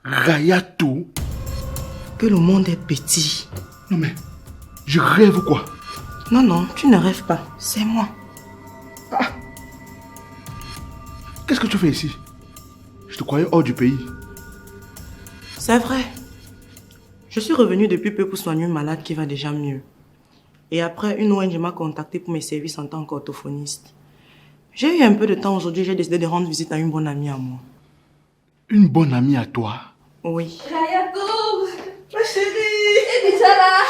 Rayatou? Que le monde est petit. Non mais, je rêve ou quoi? Non, non, tu ne rêves pas. C'est moi. Ah. Qu'est-ce que tu fais ici? Je te croyais hors du pays. C'est vrai. Je suis revenue depuis peu pour soigner une malade qui va déjà mieux. Et après, une ONG m'a contacté pour mes services en tant qu'orthophoniste. J'ai eu un peu de temps aujourd'hui, j'ai décidé de rendre visite à une bonne amie à moi. Une bonne amie à toi? Oui. Rayatou, Ma chérie! t'es déjà là?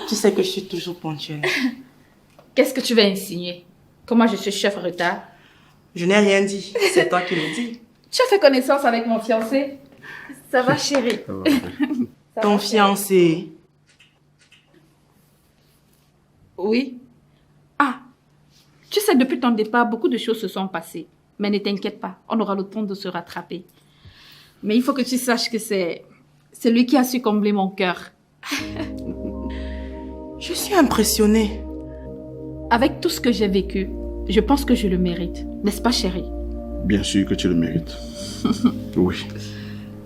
Tu sais que je suis toujours ponctuelle. Qu'est-ce que tu veux insinuer? Comment je suis chef retard? Je n'ai rien dit, c'est toi qui le dis. Tu as fait connaissance avec mon fiancé? Ça va, chérie? Ton fiancé? Oui. Ah, tu sais, depuis ton départ, beaucoup de choses se sont passées. Mais ne t'inquiète pas, on aura le temps de se rattraper. Mais il faut que tu saches que c'est lui qui a su combler mon cœur. Je suis impressionnée. Avec tout ce que j'ai vécu, je pense que je le mérite. N'est-ce pas, chérie? Bien sûr que tu le mérites. Oui,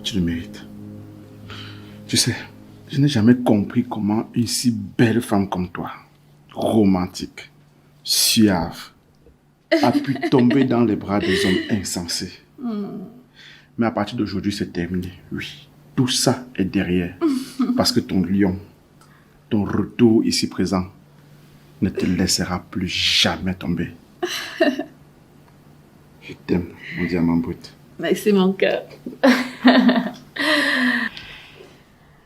tu le mérites. Tu sais, je n'ai jamais compris comment une si belle femme comme toi, romantique, suave, a pu tomber dans les bras des hommes insensés. Mais à partir d'aujourd'hui, c'est terminé. Oui, tout ça est derrière. Parce que ton lion, ton retour ici présent, ne te laissera plus jamais tomber. Je t'aime, mon diamant brut. Merci, mon cœur.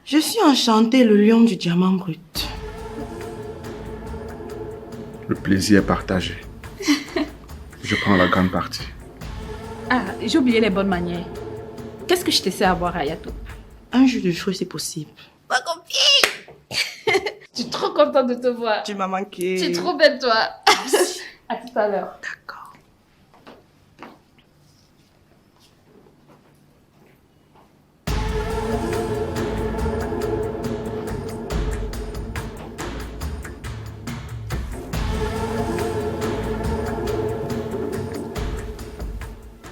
Je suis enchantée, le lion du diamant brut. Le plaisir est partagé. Je prends la grande partie. Ah, j'ai oublié les bonnes manières. Qu'est-ce que je te sais à boire, Hayatou? Un jus de fruits, c'est possible. Ma copine! Je suis trop contente de te voir. Tu m'as manqué. Tu es trop belle, toi. À tout à l'heure. D'accord.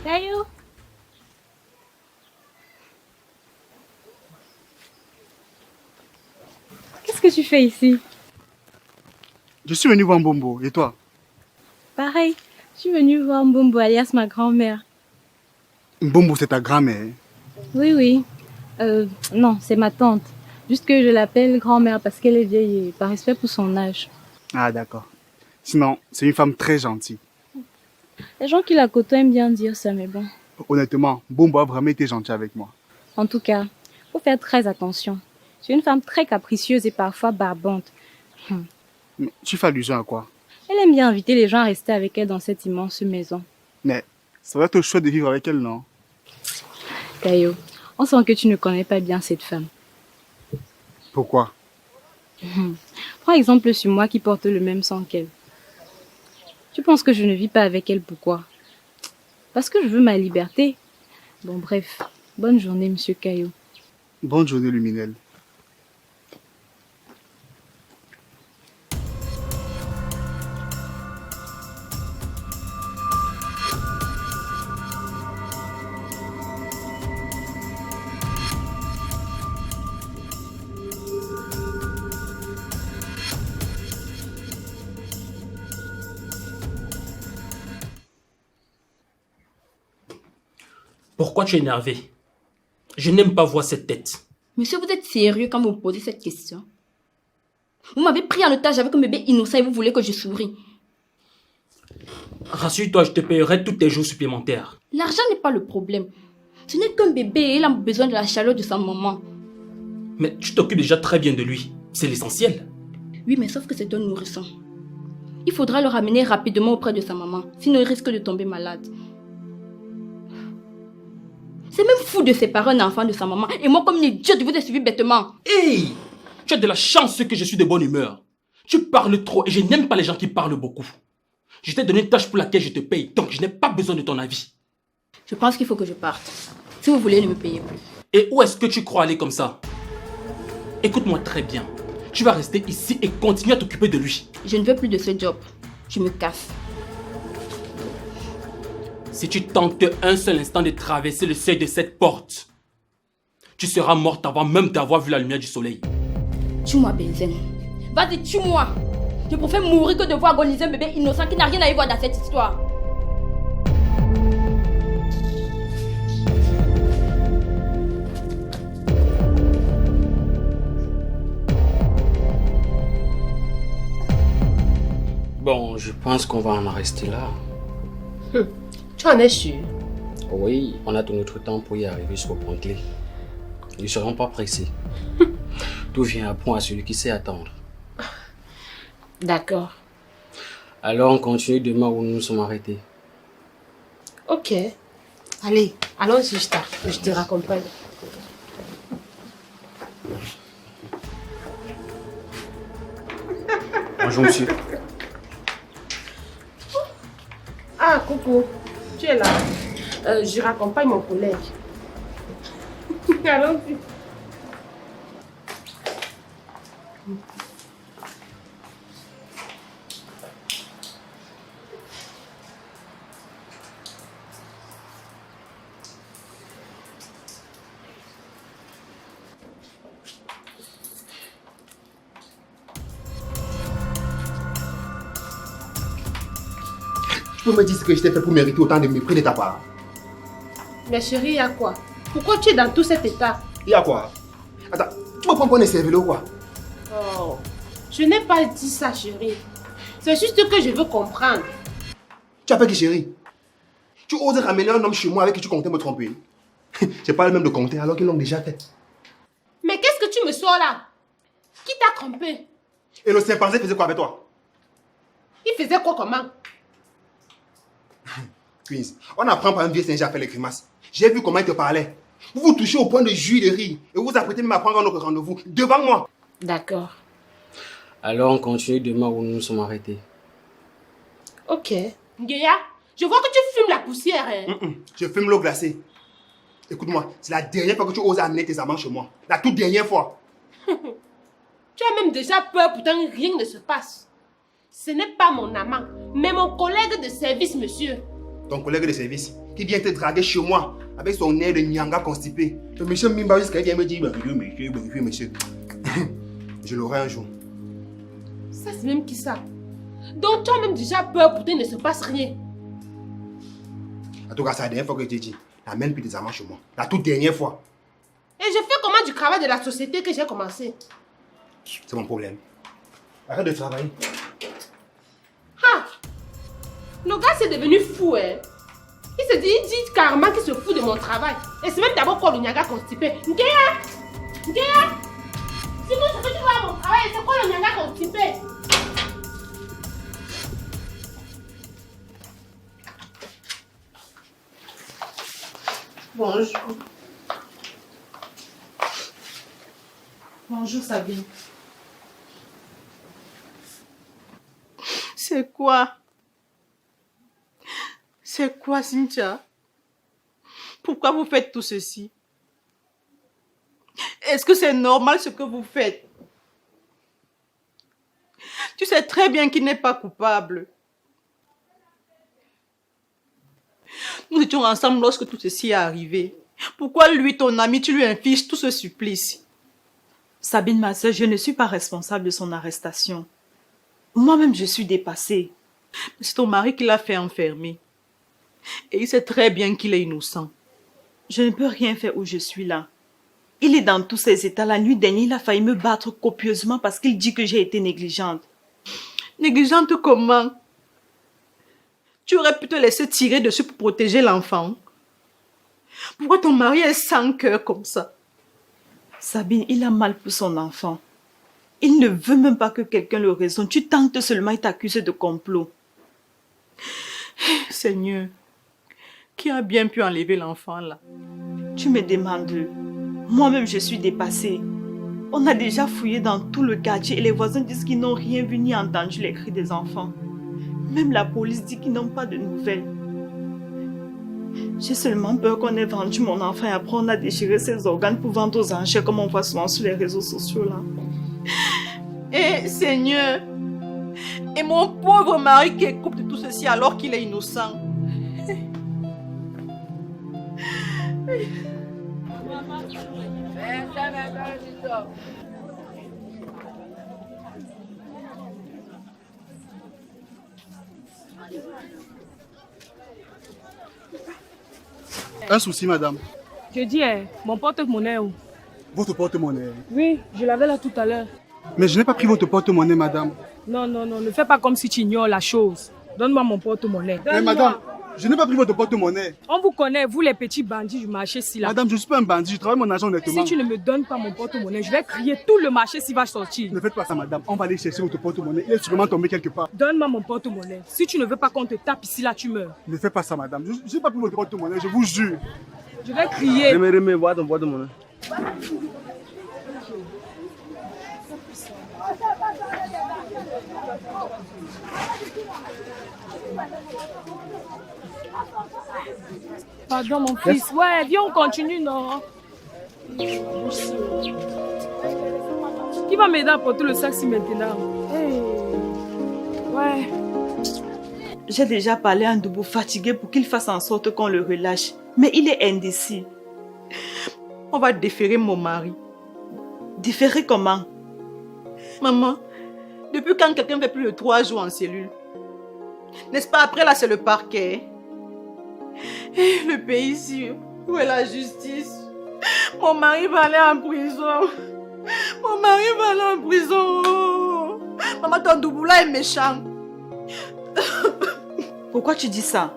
Caillou. Qu'est-ce que tu fais ici? Je suis venu voir Mbombo, et toi? Pareil, je suis venue voir Mbombo alias ma grand-mère. Mbombo, c'est ta grand-mère. Oui, oui. Non, c'est ma tante. Juste que je l'appelle grand-mère parce qu'elle est vieille et par respect pour son âge. Ah, d'accord. Sinon, c'est une femme très gentille. Les gens qui la côtoient aiment bien dire ça, mais bon. Honnêtement, Mbombo a vraiment été gentil avec moi. En tout cas, faut faire très attention. C'est une femme très capricieuse et parfois barbante. Mais tu fais allusion à quoi? Elle aime bien inviter les gens à rester avec elle dans cette immense maison. Mais ça va être chouette de vivre avec elle, non? Caillou, on sent que tu ne connais pas bien cette femme. Pourquoi? Prends exemple sur moi qui porte le même sang qu'elle. Tu penses que je ne vis pas avec elle, pourquoi? Parce que je veux ma liberté. Bon, bref. Bonne journée, monsieur Caillou. Bonne journée, Luminelle. Pourquoi tu es énervé? Je n'aime pas voir cette tête. Monsieur, vous êtes sérieux quand vous me posez cette question? Vous m'avez pris en otage avec un bébé innocent et vous voulez que je sourie. Rassure-toi, je te payerai tous tes jours supplémentaires. L'argent n'est pas le problème. Ce n'est qu'un bébé et il a besoin de la chaleur de sa maman. Mais tu t'occupes déjà très bien de lui. C'est l'essentiel. Oui, mais sauf que c'est un nourrisson. Il faudra le ramener rapidement auprès de sa maman, sinon il risque de tomber malade. C'est même fou de séparer un enfant de sa maman. Et moi, comme une idiote, je vous ai suivi bêtement. Hey! Tu as de la chance que je suis de bonne humeur. Tu parles trop et je n'aime pas les gens qui parlent beaucoup. Je t'ai donné une tâche pour laquelle je te paye, donc je n'ai pas besoin de ton avis. Je pense qu'il faut que je parte. Si vous voulez, ne me payez plus. Et où est-ce que tu crois aller comme ça? Écoute-moi très bien. Tu vas rester ici et continuer à t'occuper de lui. Je ne veux plus de ce job. Je me casse. Si tu tentes un seul instant de traverser le seuil de cette porte, Tu seras morte avant même d'avoir vu la lumière du soleil. Tue-moi, Benzen. Vas-y, tue-moi. Je préfère mourir que de voir agoniser un bébé innocent qui n'a rien à y voir dans cette histoire. Bon, je pense qu'on va en rester là. Tu en es sûr? Oui, on a tout notre temps pour y arriver sur le point clé. Nous ne serons pas pressés. Tout vient à point à celui qui sait attendre. D'accord. Alors on continue demain où nous nous sommes arrêtés. Ok. Allez, allons-y, je te raccompagne. Bonjour monsieur. Ah, coucou. Tu es là? Je raccompagne mon collègue. Allons-y. Tu peux me dire ce que je t'ai fait pour mériter autant de mépris de ta part? Mais chérie, il y a quoi? Pourquoi tu es dans tout cet état? Il y a quoi? Attends, tu me prends pour un cerveau ou quoi? Oh, je n'ai pas dit ça, chérie. C'est juste que je veux comprendre. Tu as fait qui, chérie? Tu oses ramener un homme chez moi avec qui tu comptais me tromper? J'ai pas le même de compter alors qu'ils l'ont déjà fait. Mais qu'est-ce que tu me sors là? Qui t'a trompé? Et le chimpanzé faisait quoi avec toi? Il faisait quoi comment? Queens, on apprend par un vieux singe à faire les grimaces. J'ai vu comment il te parlait. Vous vous touchez au point de jouir de rire et vous vous apprêtez même à prendre un autre rendez-vous devant moi. D'accord. Alors on continue demain où nous nous sommes arrêtés. Ok. Ngeya, je vois que tu fumes la poussière. Hein? Je fume l'eau glacée. Écoute-moi, c'est la dernière fois que tu oses amener tes amants chez moi. La toute dernière fois. Tu as même déjà peur, pourtant rien ne se passe. Ce n'est pas mon amant, mais mon collègue de service, monsieur. Ton collègue de service qui vient te draguer chez moi avec son air de nyanga constipé. Le monsieur Mimba jusqu'à vient me dire monsieur. Je l'aurai un jour. Ça, c'est même qui ça? Donc tu as même déjà peur, pourtant il ne se passe rien. En tout cas, c'est la dernière fois que je t'ai dit. N'amène plus tes amants chez moi. La toute dernière fois. Et je fais comment du travail de la société que j'ai commencé? C'est mon problème. Arrête de travailler. Ah! Le gars c'est devenu fou, hein? Il dit carrément qu'il se fout de mon travail. Et c'est même d'abord quoi le nyaga constipé. Ngeya! Ngeya! Si tout ce que tu vois à mon travail, c'est quoi le nyaga constipé? Bonjour. Bonjour Sabine. C'est quoi? C'est quoi, Cynthia? Pourquoi vous faites tout ceci? Est-ce que c'est normal ce que vous faites? Tu sais très bien qu'il n'est pas coupable. Nous étions ensemble lorsque tout ceci est arrivé. Pourquoi lui, ton ami, tu lui infliges tout ce supplice? Sabine, ma soeur, je ne suis pas responsable de son arrestation. Moi-même, je suis dépassée. C'est ton mari qui l'a fait enfermer. Et il sait très bien qu'il est innocent. Je ne peux rien faire où je suis là. Il est dans tous ses états. La nuit dernière, il a failli me battre copieusement parce qu'il dit que j'ai été négligente. Négligente comment? Tu aurais pu te laisser tirer dessus pour protéger l'enfant. Pourquoi ton mari est sans cœur comme ça? Sabine, il a mal pour son enfant. Il ne veut même pas que quelqu'un le raisonne. Tu tentes seulement, il t'accuse de complot. Seigneur, qui a bien pu enlever l'enfant là? Tu me demandes. Moi-même, je suis dépassée. On a déjà fouillé dans tout le quartier et les voisins disent qu'ils n'ont rien vu ni entendu les cris des enfants. Même la police dit qu'ils n'ont pas de nouvelles. J'ai seulement peur qu'on ait vendu mon enfant et après on a déchiré ses organes pour vendre aux enchères comme on voit souvent sur les réseaux sociaux là. Eh Seigneur, et mon pauvre mari qui est coupable de tout ceci alors qu'il est innocent. Un souci, madame. Je dis, mon porte-monnaie où? Votre porte-monnaie. Oui, je l'avais là tout à l'heure. Mais je n'ai pas pris votre porte-monnaie, madame. Non, ne fais pas comme si tu ignores la chose. Donne-moi mon porte-monnaie. Mais madame, je n'ai pas pris votre porte-monnaie. On vous connaît, vous les petits bandits du marché si là. Madame, je ne suis pas un bandit, je travaille mon argent honnêtement. Si tu ne me donnes pas mon porte-monnaie, je vais crier tout le marché s'il va sortir. Ne faites pas ça, madame. On va aller chercher votre porte-monnaie. Il est sûrement tombé quelque part. Donne-moi mon porte-monnaie. Si tu ne veux pas qu'on te tape ici, là, tu meurs. Ne faites pas ça, madame. Je n'ai pas pris votre porte-monnaie, je vous jure. Je vais crier. Remets, vois ton porte-monnaie. Pardon, mon fils. Ouais, viens, on continue, non? Qui va m'aider à porter le sac si maintenant? Hey. Ouais. J'ai déjà parlé à Ndoubou fatigué pour qu'il fasse en sorte qu'on le relâche. Mais il est indécis. On va déférer mon mari. Déférer comment? Maman, depuis quand quelqu'un fait plus de 3 jours en cellule? N'est-ce pas après là c'est le parquet? Et le pays ici, où est la justice? Mon mari va aller en prison. Mon mari va aller en prison. Maman, ton Douboula est méchant. Pourquoi tu dis ça?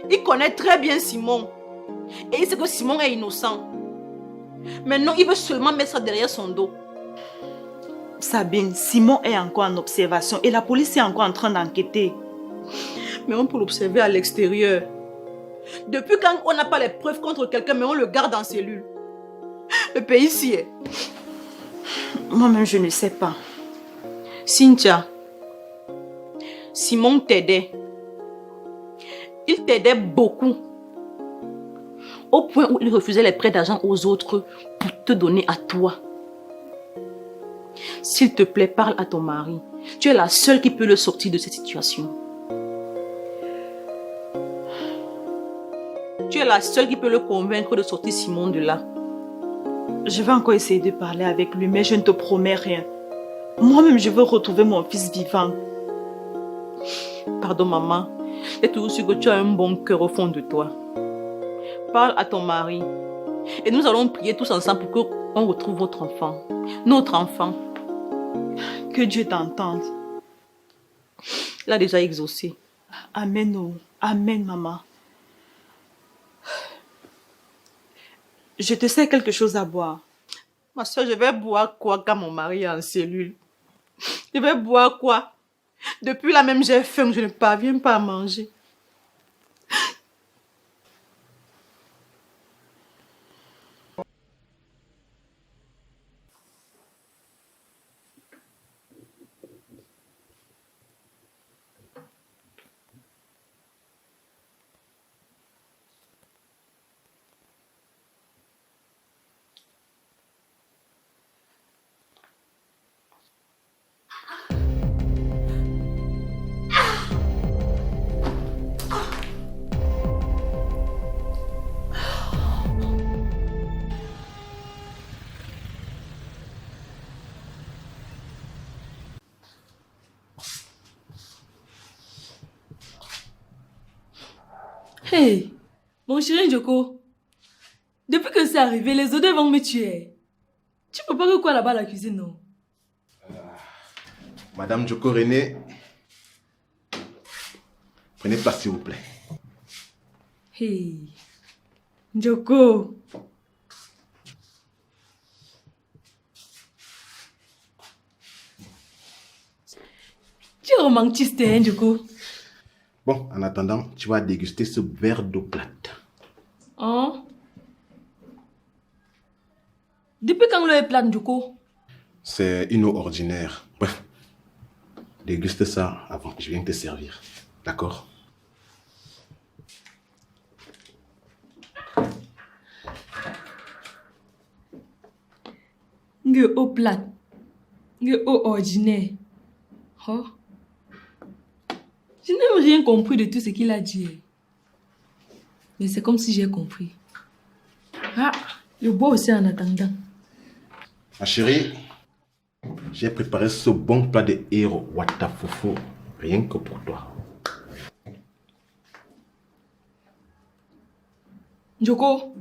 Il connaît très bien Simon. Et il sait que Simon est innocent. Maintenant, il veut seulement mettre ça derrière son dos. Sabine, Simon est encore en observation et la police est encore en train d'enquêter. Mais on peut l'observer à l'extérieur. Depuis quand on n'a pas les preuves contre quelqu'un, mais on le garde en cellule? Le pays ici est. Moi-même, je ne sais pas. Cynthia, Simon t'aidait. Il t'aidait beaucoup. Au point où il refusait les prêts d'argent aux autres pour te donner à toi. S'il te plaît, parle à ton mari. Tu es la seule qui peut le sortir de cette situation. Tu es la seule qui peut le convaincre de sortir Simon de là. Je vais encore essayer de parler avec lui, mais je ne te promets rien. Moi-même, je veux retrouver mon fils vivant. Pardon, maman. J'ai toujours su que tu as un bon cœur au fond de toi. Parle à ton mari. Et nous allons prier tous ensemble pour qu'on retrouve votre enfant. Notre enfant. Que Dieu t'entende. Il a déjà exaucé. Amen, oh. Amen, maman. Je te sers quelque chose à boire. Ma soeur, je vais boire quoi quand mon mari est en cellule? Je vais boire quoi? Depuis là même, j'ai faim, je ne parviens pas à manger. Hey, mon chéri Joko, depuis que c'est arrivé, les odeurs vont me tuer. Tu peux pas que quoi là-bas à la cuisine, non? Madame Joko René, prenez place s'il vous plaît. Hey, Joko. Tu es romantique, hein, Joko? Bon, en attendant, tu vas déguster ce verre d'eau plate. Hein? Depuis quand l'eau est plate, Joko? C'est une eau ordinaire. Bref, déguste ça avant que je vienne te servir. D'accord? Une eau plate. Une eau ordinaire. Oh? Je n'ai rien compris de tout ce qu'il a dit. Mais c'est comme si j'ai compris. Ah, Je bois aussi en attendant. Ma chérie, j'ai préparé ce bon plat de héros Watafufu, rien que pour toi. Joko,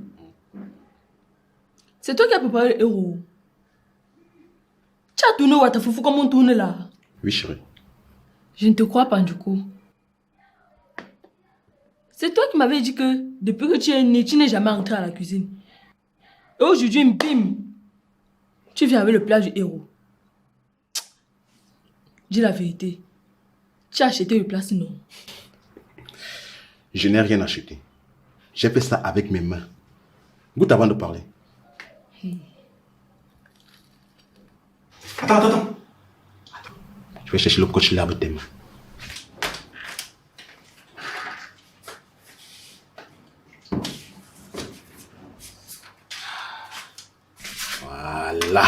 c'est toi qui as préparé le héros. Tu as tourné Watafufu comme on tourne là. Oui, chérie. Je ne te crois pas, Joko. C'est toi qui m'avais dit que depuis que tu es né, tu n'es jamais entré à la cuisine. Et aujourd'hui, bim, tu viens avec le plat du héros. Dis la vérité. Tu as acheté le plat sinon. Je n'ai rien acheté. J'ai fait ça avec mes mains. Goûte avant de parler. Attends. Je vais chercher le coach là avec tes mains. Voilà.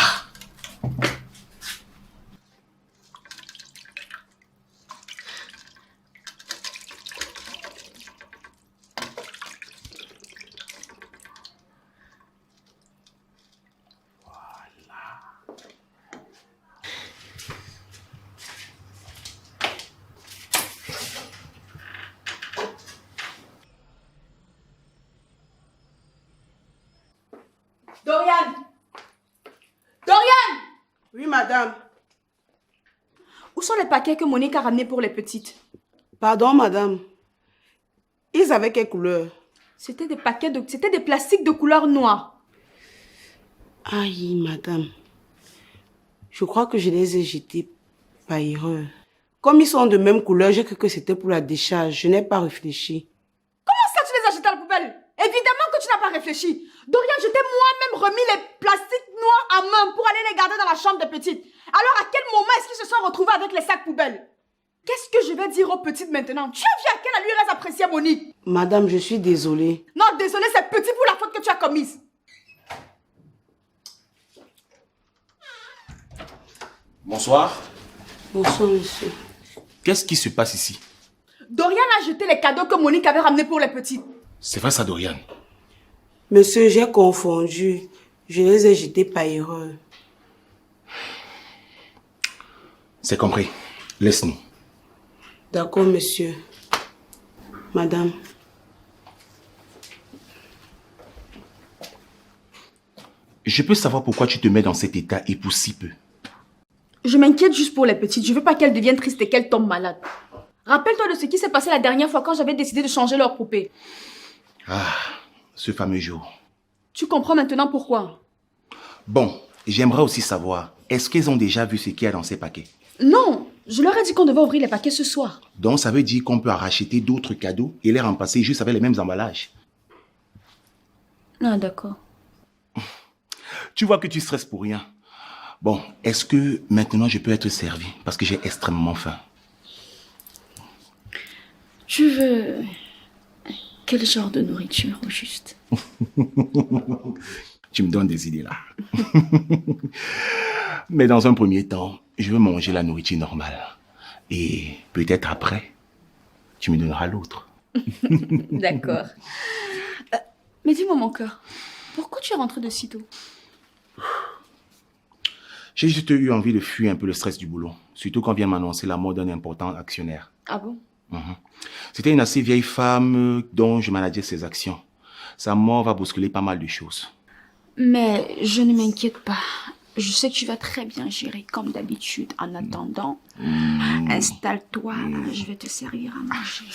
Dorian! Dorian! Oui, madame. Où sont les paquets que Monique a ramenés pour les petites? Pardon, madame. Ils avaient quelle couleur? C'était des paquets de... C'était des plastiques de couleur noire. Aïe, madame. Je crois que je les ai jetés par erreur. Comme ils sont de même couleur, j'ai cru que c'était pour la décharge. Je n'ai pas réfléchi. Comment ça, tu les as jetés à la poubelle? Évidemment que tu n'as pas réfléchi. Dorian, je t'ai moi-même remis les plastiques noirs à main pour aller les garder dans la chambre des petites. Alors, à quel moment est-ce qu'ils se sont retrouvés avec les sacs poubelles? Qu'est-ce que je vais dire aux petites maintenant? Tu as vu à quelle allure elles appréciaient Monique? Madame, je suis désolée. Non, désolée, c'est petit pour la faute que tu as commise. Bonsoir. Bonsoir, monsieur. Qu'est-ce qui se passe ici? Dorian a jeté les cadeaux que Monique avait ramenés pour les petites. C'est vrai ça, Dorian? Monsieur, j'ai confondu. Je les ai jetés par erreur. C'est compris. Laisse-nous. D'accord, monsieur. Madame. Je peux savoir pourquoi tu te mets dans cet état et pour si peu? Je m'inquiète juste pour les petites. Je veux pas qu'elles deviennent tristes et qu'elles tombent malades. Rappelle-toi de ce qui s'est passé la dernière fois quand j'avais décidé de changer leur poupée. Ah, ce fameux jour. Tu comprends maintenant pourquoi? Bon, j'aimerais aussi savoir, est-ce qu'elles ont déjà vu ce qu'il y a dans ces paquets? Non, je leur ai dit qu'on devait ouvrir les paquets ce soir. Donc ça veut dire qu'on peut racheter d'autres cadeaux et les remplacer juste avec les mêmes emballages. Ah, d'accord. Tu vois que tu stresses pour rien. Bon, est-ce que maintenant je peux être servi? Parce que j'ai extrêmement faim. Tu veux... Quel genre de nourriture au juste? Tu me donnes des idées là. Mais dans un premier temps, je veux manger la nourriture normale. Et peut-être après, tu me donneras l'autre. D'accord. Mais dis-moi mon cœur, pourquoi tu es rentré de si tôt? J'ai juste eu envie de fuir un peu le stress du boulot. Surtout quand vient m'annoncer la mort d'un important actionnaire. Ah bon? C'était une assez vieille femme dont je manageais ses actions. Sa mort va bousculer pas mal de choses. Mais je ne m'inquiète pas. Je sais que tu vas très bien gérer comme d'habitude. En attendant, installe-toi, je vais te servir à manger.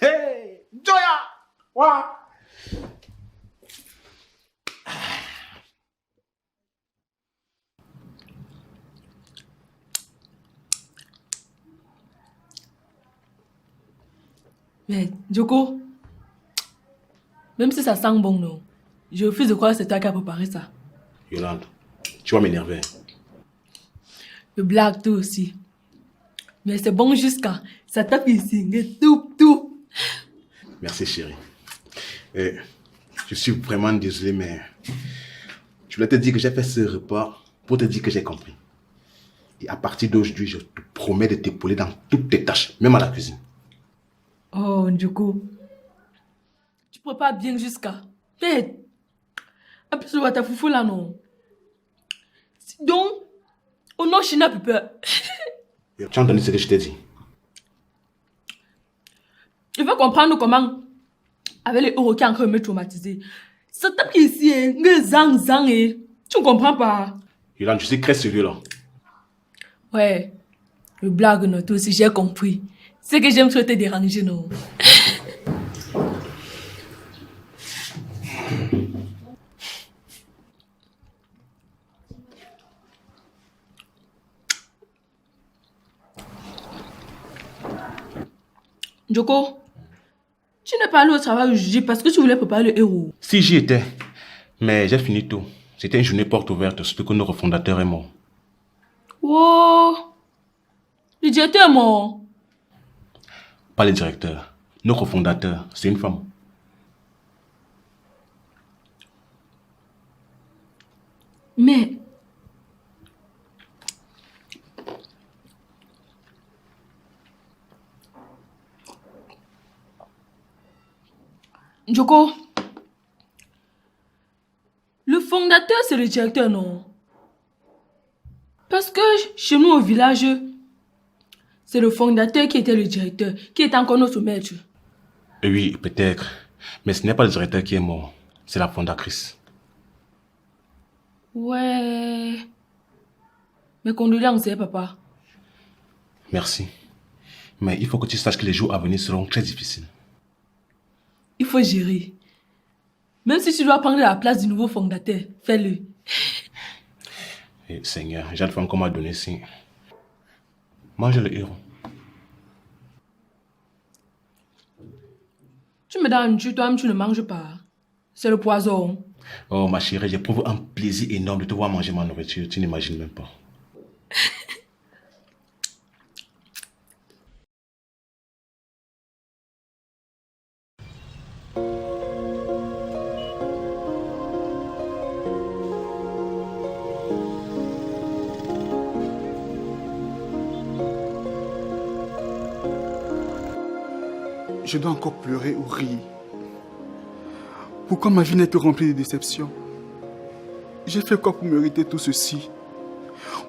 Hey, Joya! Wow. Mais, Joko, même si ça sent bon, non, je refuse de croire que c'est toi qui as préparé ça. Yolande, tu vas m'énerver. Le blague, toi aussi. Mais c'est bon jusqu'à ça tape ici, tout. Merci, chérie. Et je suis vraiment désolé, mais je voulais te dire que j'ai fait ce repas pour te dire que j'ai compris. Et à partir d'aujourd'hui, je te promets de t'épauler dans toutes tes tâches, même à la cuisine. Oh, Ndjoko. Tu prépares bien jusqu'à... Tête. En plus, tu vois ta foufou là, non? Donc, au nom China, papa. Tu as entendu ce que je t'ai dit? Il faut comprendre comment, avec les euros qui ont encore me traumatisé. Ça tape ici, zang, et tu ne comprends pas. Yolan, tu sais très sérieux là. Ouais, le blague, non, toi aussi, j'ai compris. C'est que j'aime trop te déranger, non? Ndjoko, tu n'es pas allé au travail aujourd'hui parce que tu voulais préparer le héros. Si j'y étais, mais j'ai fini tôt. C'était une journée porte ouverte, surtout que notre fondateur est mort. Wow! Le directeur est mort. Pas le directeur. Notre fondateur, c'est une femme. Mais... Ndjoko, le fondateur, c'est le directeur, non? Parce que chez nous au village, c'est le fondateur qui était le directeur, qui est encore notre maître. Oui, peut-être. Mais ce n'est pas le directeur qui est mort. C'est la fondatrice. Ouais. Mes condoléances, papa. Merci. Mais il faut que tu saches que les jours à venir seront très difficiles. Il faut gérer. Même si tu dois prendre la place du nouveau fondateur, fais-le. Et Seigneur, j'ai une femme qu'on m'a donné ici. Mange le héros. Tu me donnes, toi-même tu ne manges pas. C'est le poison. Oh ma chérie, j'éprouve un plaisir énorme de te voir manger ma nourriture. Tu n'imagines même pas. Je dois encore pleurer ou rire. Pourquoi ma vie n'est que remplie de déceptions? J'ai fait quoi pour mériter tout ceci?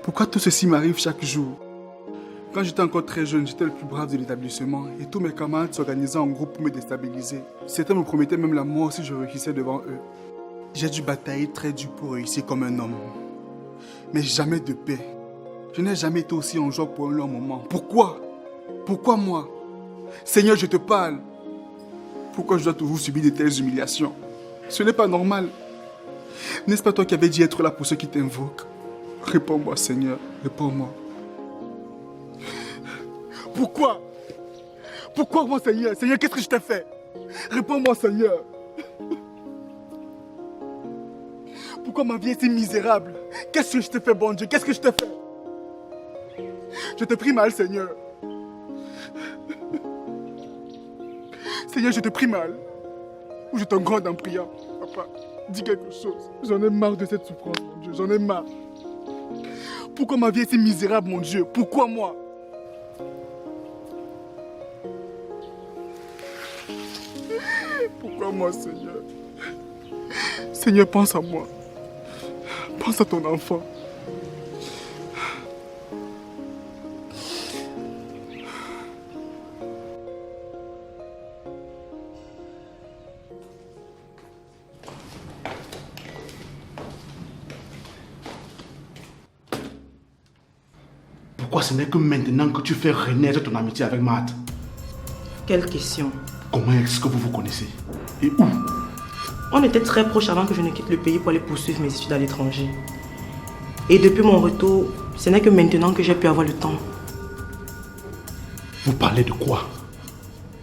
Pourquoi tout ceci m'arrive chaque jour? Quand j'étais encore très jeune, j'étais le plus brave de l'établissement et tous mes camarades s'organisaient en groupe pour me déstabiliser. Certains me promettaient même la mort si je réussissais devant eux. J'ai dû batailler très dur pour réussir comme un homme. Mais jamais de paix. Je n'ai jamais été aussi en joie pour un long moment. Pourquoi? Pourquoi moi? Seigneur, je te parle. Pourquoi je dois toujours subir de telles humiliations? Ce n'est pas normal. N'est-ce pas toi qui avais dit être là pour ceux qui t'invoquent? Réponds-moi, Seigneur, réponds-moi. Pourquoi? Pourquoi moi, Seigneur? Seigneur, qu'est-ce que je t'ai fait? Réponds-moi, Seigneur. Pourquoi ma vie est si misérable? Qu'est-ce que je t'ai fait, bon Dieu? Qu'est-ce que je t'ai fait? Je te prie mal, Seigneur. Seigneur, je te prie mal. Ou je t'en gronde en priant. Papa, dis quelque chose. J'en ai marre de cette souffrance, mon Dieu. J'en ai marre. Pourquoi ma vie est si misérable, mon Dieu? Pourquoi moi? Pourquoi moi, Seigneur? Seigneur, pense à moi. Pense à ton enfant. Pourquoi ce n'est que maintenant que tu fais renaître ton amitié avec Matt? Quelle question? Comment est-ce que vous vous connaissez? Et où? On était très proches avant que je ne quitte le pays pour aller poursuivre mes études à l'étranger. Et depuis mon retour, ce n'est que maintenant que j'ai pu avoir le temps. Vous parlez de quoi?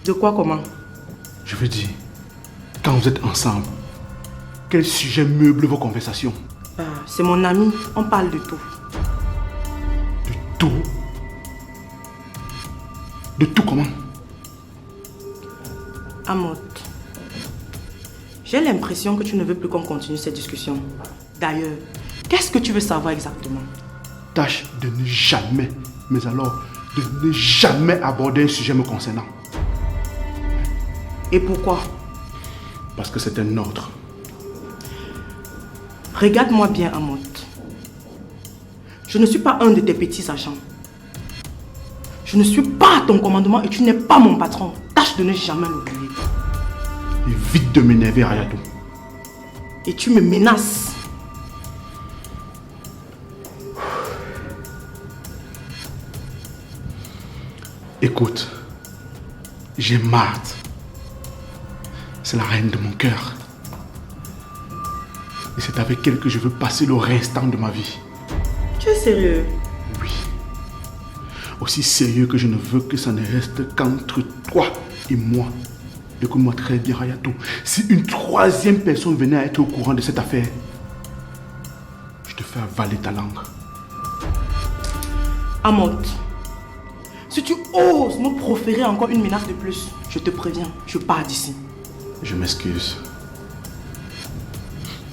De quoi, comment? Je veux dire, quand vous êtes ensemble, quel sujet meuble vos conversations? C'est mon ami, on parle de tout. Tout? De tout comment? Amot, j'ai l'impression que tu ne veux plus qu'on continue cette discussion. D'ailleurs, qu'est-ce que tu veux savoir exactement? Tâche de ne jamais, mais alors de ne jamais aborder un sujet me concernant. Et pourquoi? Parce que c'est un ordre. Regarde-moi bien, Amot. Je ne suis pas un de tes petits agents. Je ne suis pas à ton commandement et tu n'es pas mon patron. Tâche de ne jamais l'oublier. Évite de m'énerver, Hayatou. Et tu me menaces. Écoute, j'ai Marthe. C'est la reine de mon cœur. Et c'est avec elle que je veux passer le restant de ma vie. Tu es sérieux? Oui. Aussi sérieux que je ne veux que ça ne reste qu'entre toi et moi. Écoute-moi très bien, Hayatou. Si une troisième personne venait à être au courant de cette affaire, je te fais avaler ta langue. Amot, si tu oses me proférer encore une menace de plus, je te préviens, je pars d'ici. Je m'excuse.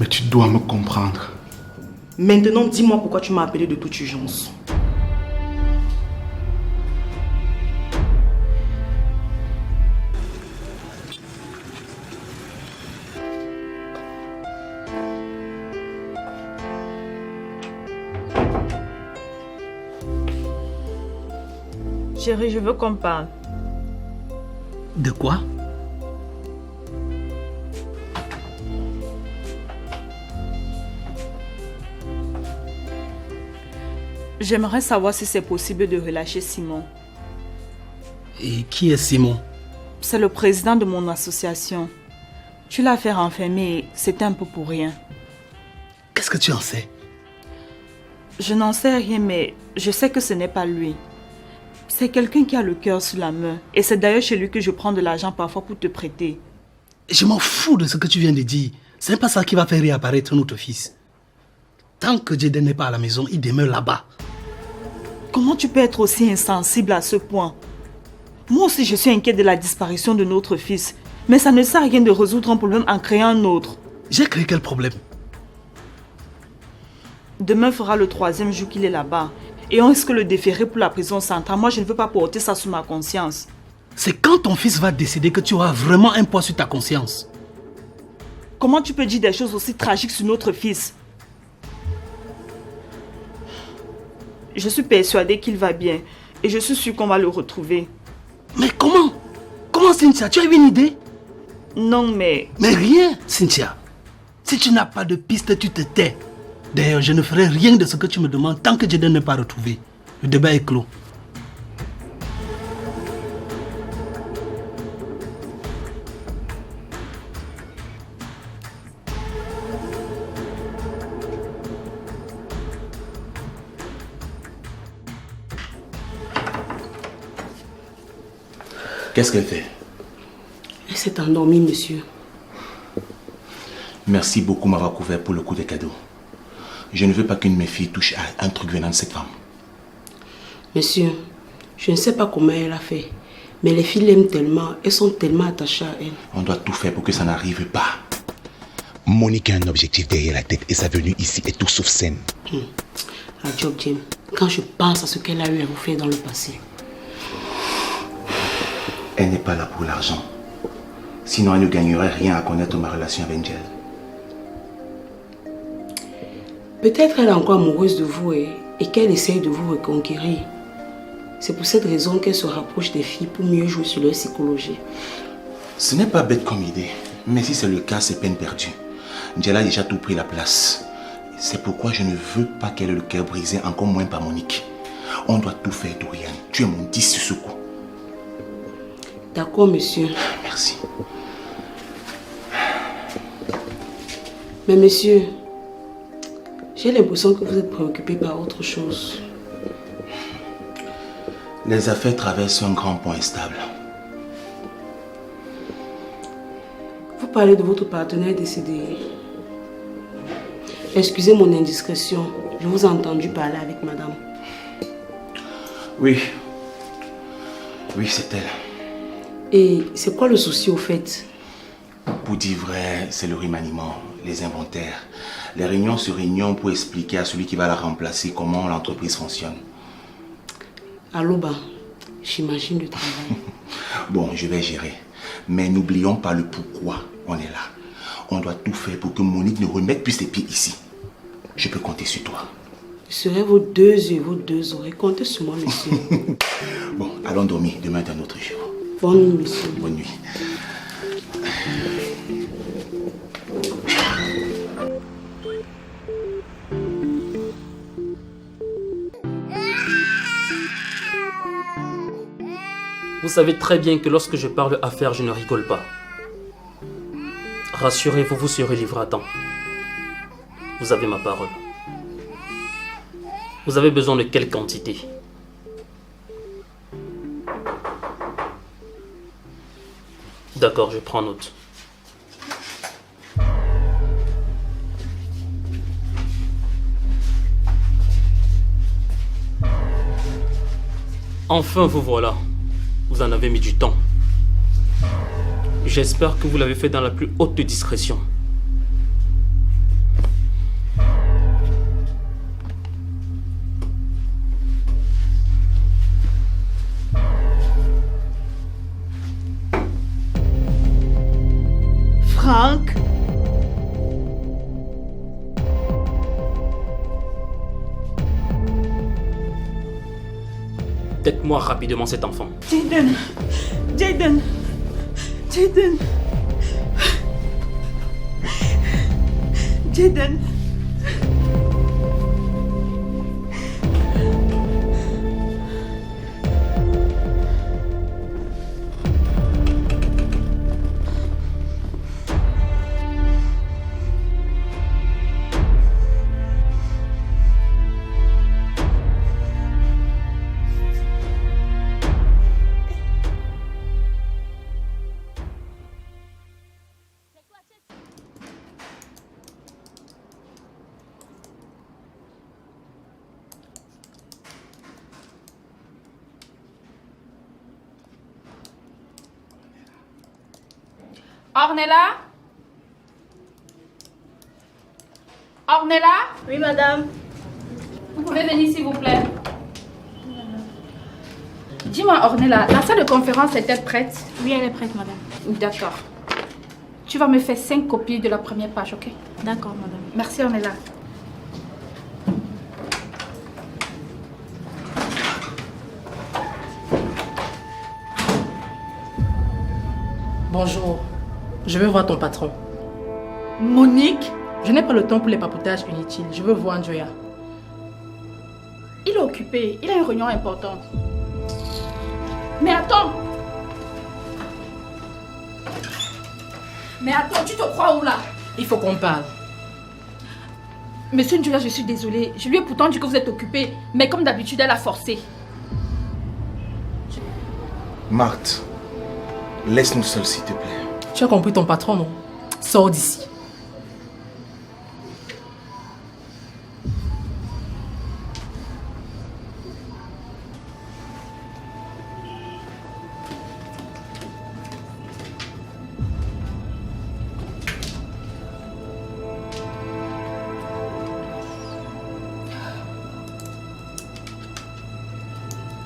Mais tu dois me comprendre. Maintenant, dis-moi pourquoi tu m'as appelé de toute urgence. Chérie, je veux qu'on parle. De quoi? J'aimerais savoir si c'est possible de relâcher Simon. Et qui est Simon? C'est le président de mon association. Tu l'as fait renfermer et c'était un peu pour rien. Qu'est-ce que tu en sais? Je n'en sais rien, mais je sais que ce n'est pas lui. C'est quelqu'un qui a le cœur sur la main. Et c'est d'ailleurs chez lui que je prends de l'argent parfois pour te prêter. Je m'en fous de ce que tu viens de dire. Ce n'est pas ça qui va faire réapparaître notre fils. Tant que Jaden n'est pas à la maison, il demeure là-bas. Comment tu peux être aussi insensible à ce point? Moi aussi, je suis inquiète de la disparition de notre fils. Mais ça ne sert à rien de résoudre un problème en créant un autre. J'ai créé quel problème? Demain fera le 3e jour qu'il est là-bas. Et on risque le déférer pour la prison centrale. Moi, je ne veux pas porter ça sur ma conscience. C'est quand ton fils va décider que tu auras vraiment un poids sur ta conscience. Comment tu peux dire des choses aussi tragiques sur notre fils? Je suis persuadée qu'il va bien. Et je suis sûre qu'on va le retrouver. Mais comment? Comment, Cynthia? Tu as une idée? Non, mais... Mais rien, Cynthia. Si tu n'as pas de piste, tu te tais. D'ailleurs, je ne ferai rien de ce que tu me demandes tant que Jaden n'est pas retrouvé. Le débat est clos. Qu'est-ce qu'elle fait? Elle s'est endormie, monsieur. Merci beaucoup m'avoir couvert pour le coup des cadeaux. Je ne veux pas qu'une de mes filles touche à un truc venant de cette femme. Monsieur, je ne sais pas comment elle a fait, mais les filles l'aiment tellement, elles sont tellement attachées à elle. On doit tout faire pour que ça n'arrive pas. Monique a un objectif derrière la tête et sa venue ici est tout sauf saine. À Job Jim, quand je pense à ce qu'elle a eu à vous faire dans le passé. Elle n'est pas là pour l'argent. Sinon, elle ne gagnerait rien à connaître ma relation avec Angel. Peut-être elle est encore amoureuse de vous et qu'elle essaye de vous reconquérir. C'est pour cette raison qu'elle se rapproche des filles pour mieux jouer sur leur psychologie. Ce n'est pas bête comme idée, mais si c'est le cas, c'est peine perdue. Angel a déjà tout pris la place. C'est pourquoi je ne veux pas qu'elle ait le cœur brisé, encore moins par Monique. On doit tout faire, Dorian. Tu es mon 10 sur ce coup. D'accord, monsieur. Merci. Mais monsieur, j'ai l'impression que vous êtes préoccupé par autre chose. Les affaires traversent un grand point instable. Vous parlez de votre partenaire décédé. Excusez mon indiscrétion. Je vous ai entendu parler avec madame. Oui. Oui, c'est elle. Et c'est quoi le souci au fait? Pour dire vrai, c'est le remaniement, les inventaires. Les réunions sur réunions pour expliquer à celui qui va la remplacer comment l'entreprise fonctionne. Allô, bah, j'imagine le travail. Bon, je vais gérer. Mais n'oublions pas le pourquoi on est là. On doit tout faire pour que Monique ne remette plus ses pieds ici. Je peux compter sur toi. Je serai vos deux yeux, vos deux oreilles. Comptez sur moi, monsieur. Bon, allons dormir. Demain est un autre jour. Bonne nuit, monsieur. Bonne nuit. Vous savez très bien que lorsque je parle affaires, je ne rigole pas. Rassurez-vous, vous serez livré à temps. Vous avez ma parole. Vous avez besoin de quelle quantité? D'accord, je prends note. Enfin, vous voilà. Vous en avez mis du temps. J'espère que vous l'avez fait dans la plus haute discrétion. Franck? Tête-moi rapidement cet enfant. Jaden! Jaden! Jaden! Jaden! Ornella? Ornella? Oui, madame. Vous pouvez venir, s'il vous plaît. Dis-moi, Ornella, la salle de conférence est-elle prête? Oui, elle est prête, madame. D'accord. Tu vas me faire 5 copies de la première page, ok? D'accord, madame. Merci, Ornella. Bonjour. Je veux voir ton patron. Monique? Je n'ai pas le temps pour les papoutages inutiles. Je veux voir Andrea. Il est occupé. Il a une réunion importante. Mais attends! Mais attends, tu te crois où là? Il faut qu'on parle. Monsieur Ndjoya, je suis désolée. Je lui ai pourtant dit que vous êtes occupé. Mais comme d'habitude, elle a forcé. Marthe, laisse-nous seuls, s'il te plaît. Tu as compris ton patron, non? Sors d'ici.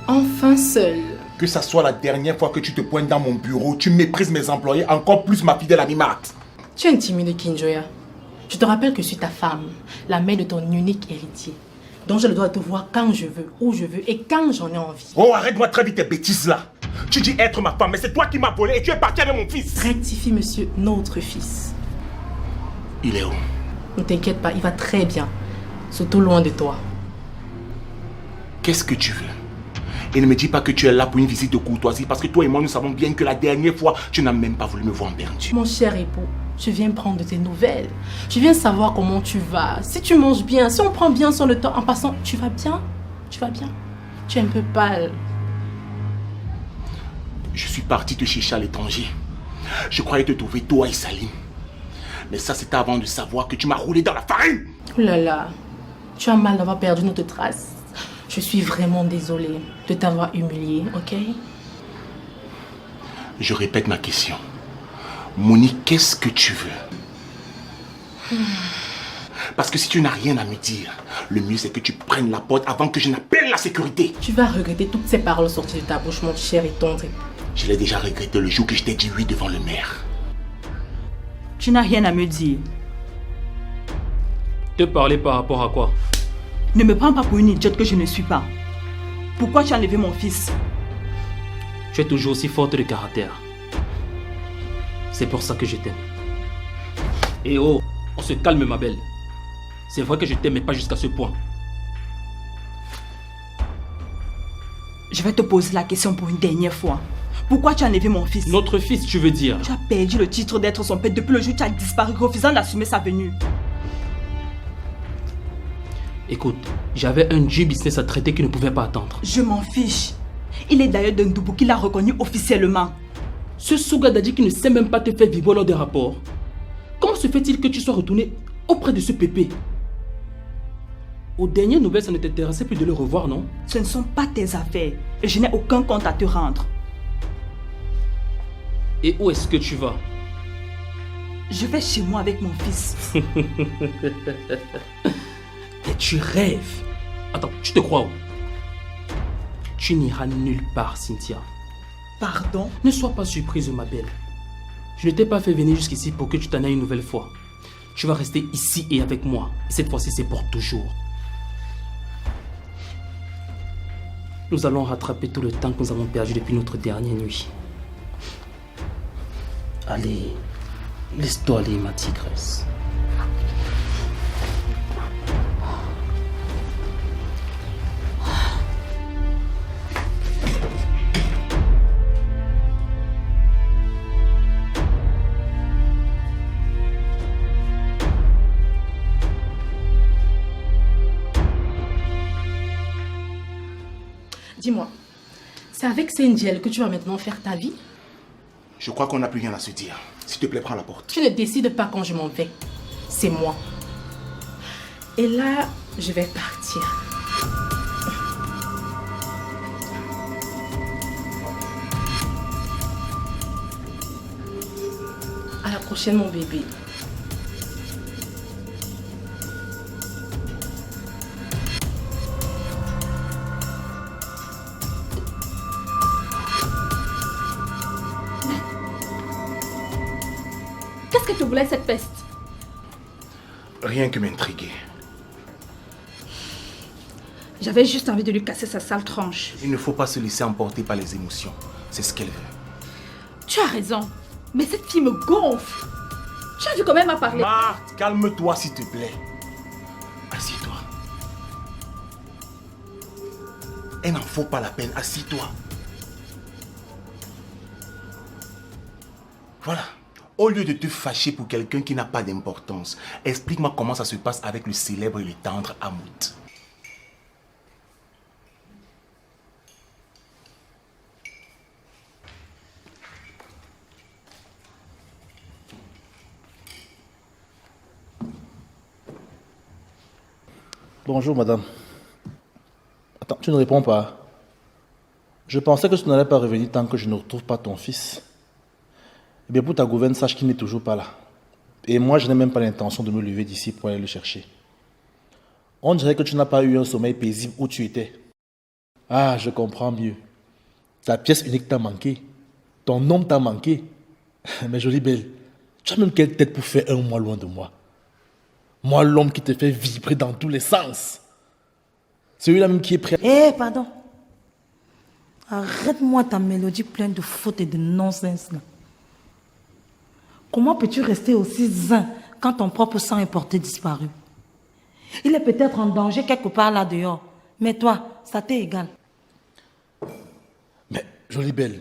Enfin seul. Que ça soit la dernière fois que tu te pointes dans mon bureau, tu méprises mes employés, encore plus ma fidèle amie Marthe. Tu es intimidé, Kinjoya. Je te rappelle que je suis ta femme, la mère de ton unique héritier. Donc j'ai le droit de te voir quand je veux, où je veux et quand j'en ai envie. Oh, arrête-moi très vite tes bêtises là. Tu dis être ma femme, mais c'est toi qui m'as volé et tu es parti avec mon fils. Rectifie, monsieur, notre fils. Il est où? Ne t'inquiète pas, il va très bien. Surtout loin de toi. Qu'est-ce que tu veux? Et ne me dis pas que tu es là pour une visite de courtoisie parce que toi et moi nous savons bien que la dernière fois tu n'as même pas voulu me voir perdu. Mon cher époux, je viens prendre de tes nouvelles. Je viens savoir comment tu vas. Si tu manges bien, si on prend bien soin de toi. En passant, tu vas bien? Tu vas bien? Tu es un peu pâle. Je suis parti te chercher à l'étranger. Je croyais te trouver toi et Salim. Mais ça c'était avant de savoir que tu m'as roulé dans la farine. Oh là là, tu as mal d'avoir perdu notre trace. Je suis vraiment désolée de t'avoir humilié, ok? Je répète ma question. Monique, qu'est-ce que tu veux? Parce que si tu n'as rien à me dire, le mieux c'est que tu prennes la porte avant que je n'appelle la sécurité. Tu vas regretter toutes ces paroles sorties de ta bouche, mon cher et tendre époux. Je l'ai déjà regretté le jour que je t'ai dit oui devant le maire. Tu n'as rien à me dire. Te parler par rapport à quoi? Ne me prends pas pour une idiote que je ne suis pas. Pourquoi tu as enlevé mon fils? Tu es toujours aussi forte de caractère. C'est pour ça que je t'aime. Et oh, on se calme ma belle. C'est vrai que je t'aime mais pas jusqu'à ce point. Je vais te poser la question pour une dernière fois. Pourquoi tu as enlevé mon fils? Notre fils, tu veux dire? Tu as perdu le titre d'être son père depuis le jour où tu as disparu, refusant d'assumer sa venue. Écoute, j'avais un Dieu business à traiter qui ne pouvait pas attendre. Je m'en fiche. Il est d'ailleurs d'un Doubou qui l'a reconnu officiellement. Ce Souga Dadji qui ne sait même pas te faire vibrer lors des rapports. Comment se fait-il que tu sois retourné auprès de ce pépé? Aux dernières nouvelles, ça ne t'intéressait plus de le revoir, non? Ce ne sont pas tes affaires et je n'ai aucun compte à te rendre. Et où est-ce que tu vas? Je vais chez moi avec mon fils. Et tu rêves. Attends, tu te crois où? Tu n'iras nulle part, Cynthia. Pardon? Ne sois pas surprise, ma belle. Je ne t'ai pas fait venir jusqu'ici pour que tu t'en ailles une nouvelle fois. Tu vas rester ici et avec moi. Et cette fois-ci, c'est pour toujours. Nous allons rattraper tout le temps que nous avons perdu depuis notre dernière nuit. Allez, laisse-toi aller, ma tigresse. Dis-moi, c'est avec Sendiel que tu vas maintenant faire ta vie? Je crois qu'on n'a plus rien à se dire. S'il te plaît, prends la porte. Tu ne décides pas quand je m'en vais. C'est moi. Et là, je vais partir. À la prochaine, mon bébé. Qu'est-ce que tu voulais, cette peste? Rien que m'intriguer. J'avais juste envie de lui casser sa sale tranche. Il ne faut pas se laisser emporter par les émotions. C'est ce qu'elle veut. Tu as raison. Mais cette fille me gonfle. Tu as vu comment elle m'a parlé? Marthe, calme-toi s'il te plaît. Assieds-toi. Elle n'en faut pas la peine. Assieds-toi. Voilà. Au lieu de te fâcher pour quelqu'un qui n'a pas d'importance, explique-moi comment ça se passe avec le célèbre et le tendre Hamoud. Bonjour, madame. Attends, tu ne réponds pas. Je pensais que tu n'allais pas revenir tant que je ne retrouve pas ton fils. Eh bien, pour ta gouverne, sache qu'il n'est toujours pas là. Et moi, je n'ai même pas l'intention de me lever d'ici pour aller le chercher. On dirait que tu n'as pas eu un sommeil paisible où tu étais. Ah, je comprends mieux. Ta pièce unique t'a manqué. Ton homme t'a manqué. Mais jolie belle, tu as même quelle tête pour faire un mois loin de moi? Moi, l'homme qui te fait vibrer dans tous les sens. Celui-là même qui est prêt... Eh, pardon. Arrête-moi ta mélodie pleine de fautes et de nonsense là. Comment peux-tu rester aussi zen quand ton propre sang est porté disparu? Il est peut-être en danger quelque part là dehors. Mais toi, ça t'est égal. Mais, jolie belle,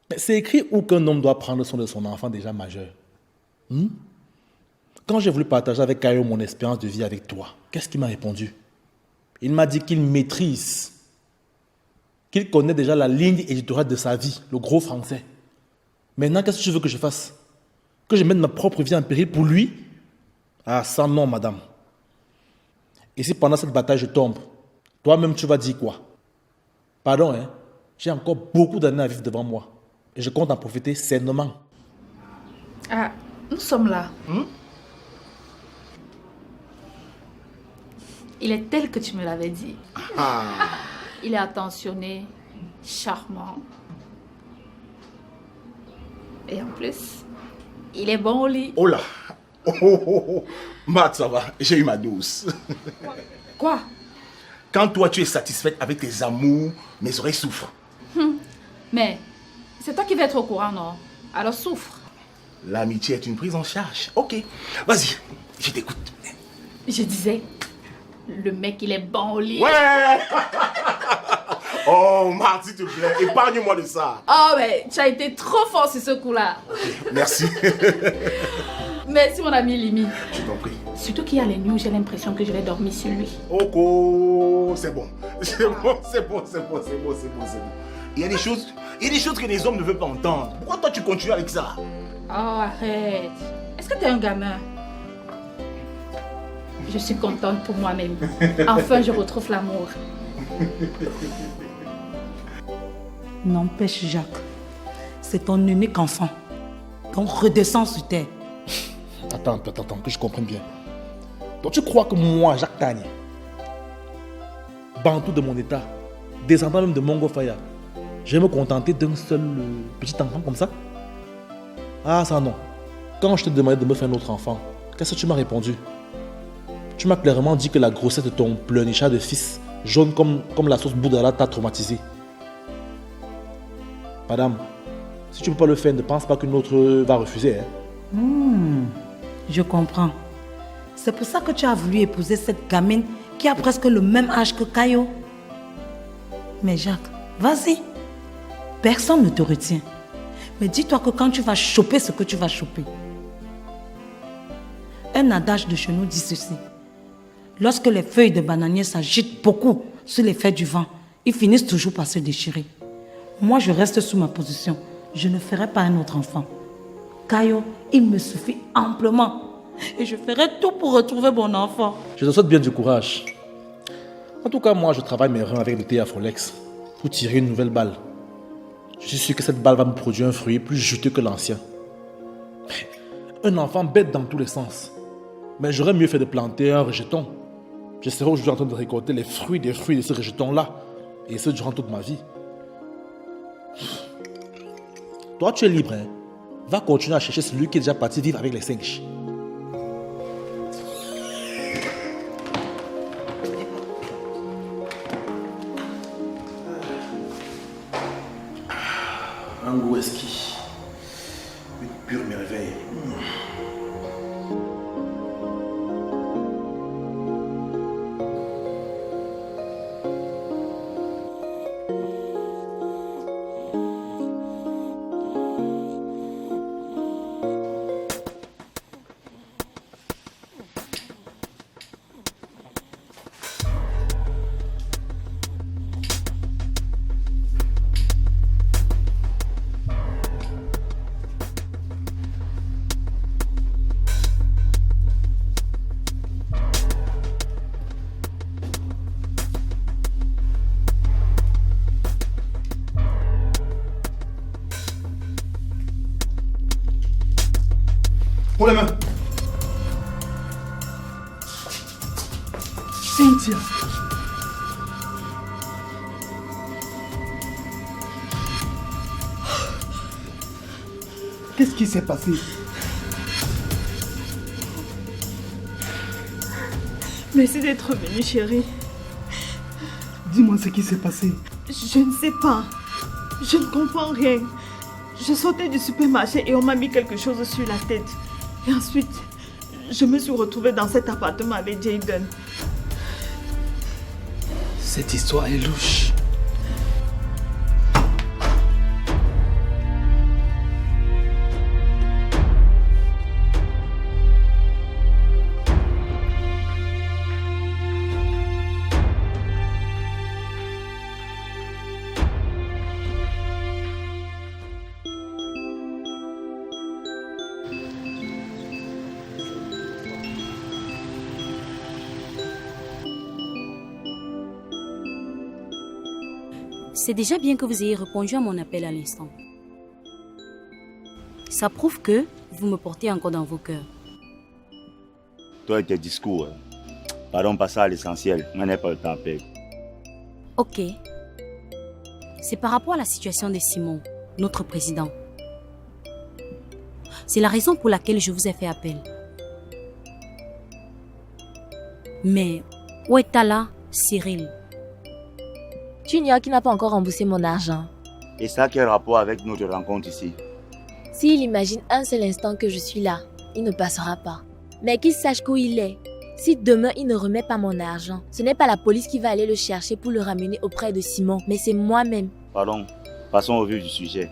mais c'est écrit où qu'un homme doit prendre soin de son enfant déjà majeur. Quand j'ai voulu partager avec Caillou mon expérience de vie avec toi, qu'est-ce qu'il m'a répondu? Il m'a dit qu'il maîtrise, qu'il connaît déjà la ligne éditoriale de sa vie, le gros français. Maintenant, qu'est-ce que tu veux que je fasse? Que je mette ma propre vie en péril pour lui? Ah, ça non, madame. Et si pendant cette bataille je tombe, toi-même tu vas dire quoi? Pardon, hein? J'ai encore beaucoup d'années à vivre devant moi. Et je compte en profiter sainement. Ah, nous sommes là. Il est tel que tu me l'avais dit. Il est attentionné, charmant. Et en plus, il est bon au lit. Oh là. Oh. Matt, ça va, j'ai eu ma dose. Quoi? Quand toi tu es satisfaite avec tes amours, mes oreilles souffrent. Mais c'est toi qui vas être au courant, non? Alors souffre. L'amitié est une prise en charge. Ok, vas-y, je t'écoute. Je disais, le mec il est bon au lit. Ouais. Oh, Marthe, s'il te plaît, épargne-moi de ça. Oh, mais tu as été trop fort sur ce coup-là. Merci. Merci, mon ami Limi. Je t'en prie. Surtout qu'il y a les nuits où j'ai l'impression que je vais dormir sur lui. Oh, c'est bon. C'est bon. Il y a des choses que les hommes ne veulent pas entendre. Pourquoi toi tu continues avec ça? Oh, arrête. Est-ce que t'es un gamin? Je suis contente pour moi-même. Enfin, je retrouve l'amour. N'empêche, Jacques, c'est ton unique enfant. Donc redescends sur terre. Attends, que je comprenne bien. Donc tu crois que moi, Jacques Tagne, bantou de mon état, descendant même de Mongo Faya, je vais me contenter d'un seul petit enfant comme ça? Ah ça non. Quand je te demandais de me faire un autre enfant, qu'est-ce que tu m'as répondu? Tu m'as clairement dit que la grossesse de ton pleurnichat de fils, jaune comme la sauce boudala, t'a traumatisé. Madame, si tu ne peux pas le faire, ne pense pas qu'une autre va refuser. Je comprends. C'est pour ça que tu as voulu épouser cette gamine qui a presque le même âge que Caillot. Mais Jacques, vas-y. Personne ne te retient. Mais dis-toi que quand tu vas choper ce que tu vas choper. Un adage de chez nous dit ceci. Lorsque les feuilles de bananier s'agitent beaucoup sous l'effet du vent, ils finissent toujours par se déchirer. Moi, je reste sous ma position. Je ne ferai pas un autre enfant. Caillot, il me suffit amplement. Et je ferai tout pour retrouver mon enfant. Je te souhaite bien du courage. En tout cas, moi, je travaille mes reins avec le Théafrolex pour tirer une nouvelle balle. Je suis sûr que cette balle va me produire un fruit plus juteux que l'ancien. Un enfant bête dans tous les sens. Mais j'aurais mieux fait de planter un rejeton. Je serai aujourd'hui en train de récolter les fruits de ce rejeton-là. Et ce, durant toute ma vie. Toi, tu es libre, hein? Va continuer à chercher celui qui est déjà parti vivre avec les singes. Un goût exquis. Une pure merveille. Pour les mains. Cynthia. Qu'est-ce qui s'est passé? Merci d'être venue, chérie. Dis-moi ce qui s'est passé. Je ne sais pas. Je ne comprends rien. Je sortais du supermarché et on m'a mis quelque chose sur la tête. Et ensuite, je me suis retrouvée dans cet appartement avec Jaden. Cette histoire est louche. C'est déjà bien que vous ayez répondu à mon appel à l'instant. Ça prouve que vous me portez encore dans vos cœurs. Toi et tes discours, pardon, pas ça à l'essentiel. On n'a pas le temps à perdre. Ok. C'est par rapport à la situation de Simon, notre président. C'est la raison pour laquelle je vous ai fait appel. Mais où est Tala, Cyril? Tu ignores qu'il n'a pas encore remboursé mon argent. Et ça, quel rapport avec notre rencontre ici? S'il imagine un seul instant que je suis là, il ne passera pas. Mais qu'il sache où il est. Si demain il ne remet pas mon argent, ce n'est pas la police qui va aller le chercher pour le ramener auprès de Simon, mais c'est moi-même. Pardon, passons au vif du sujet.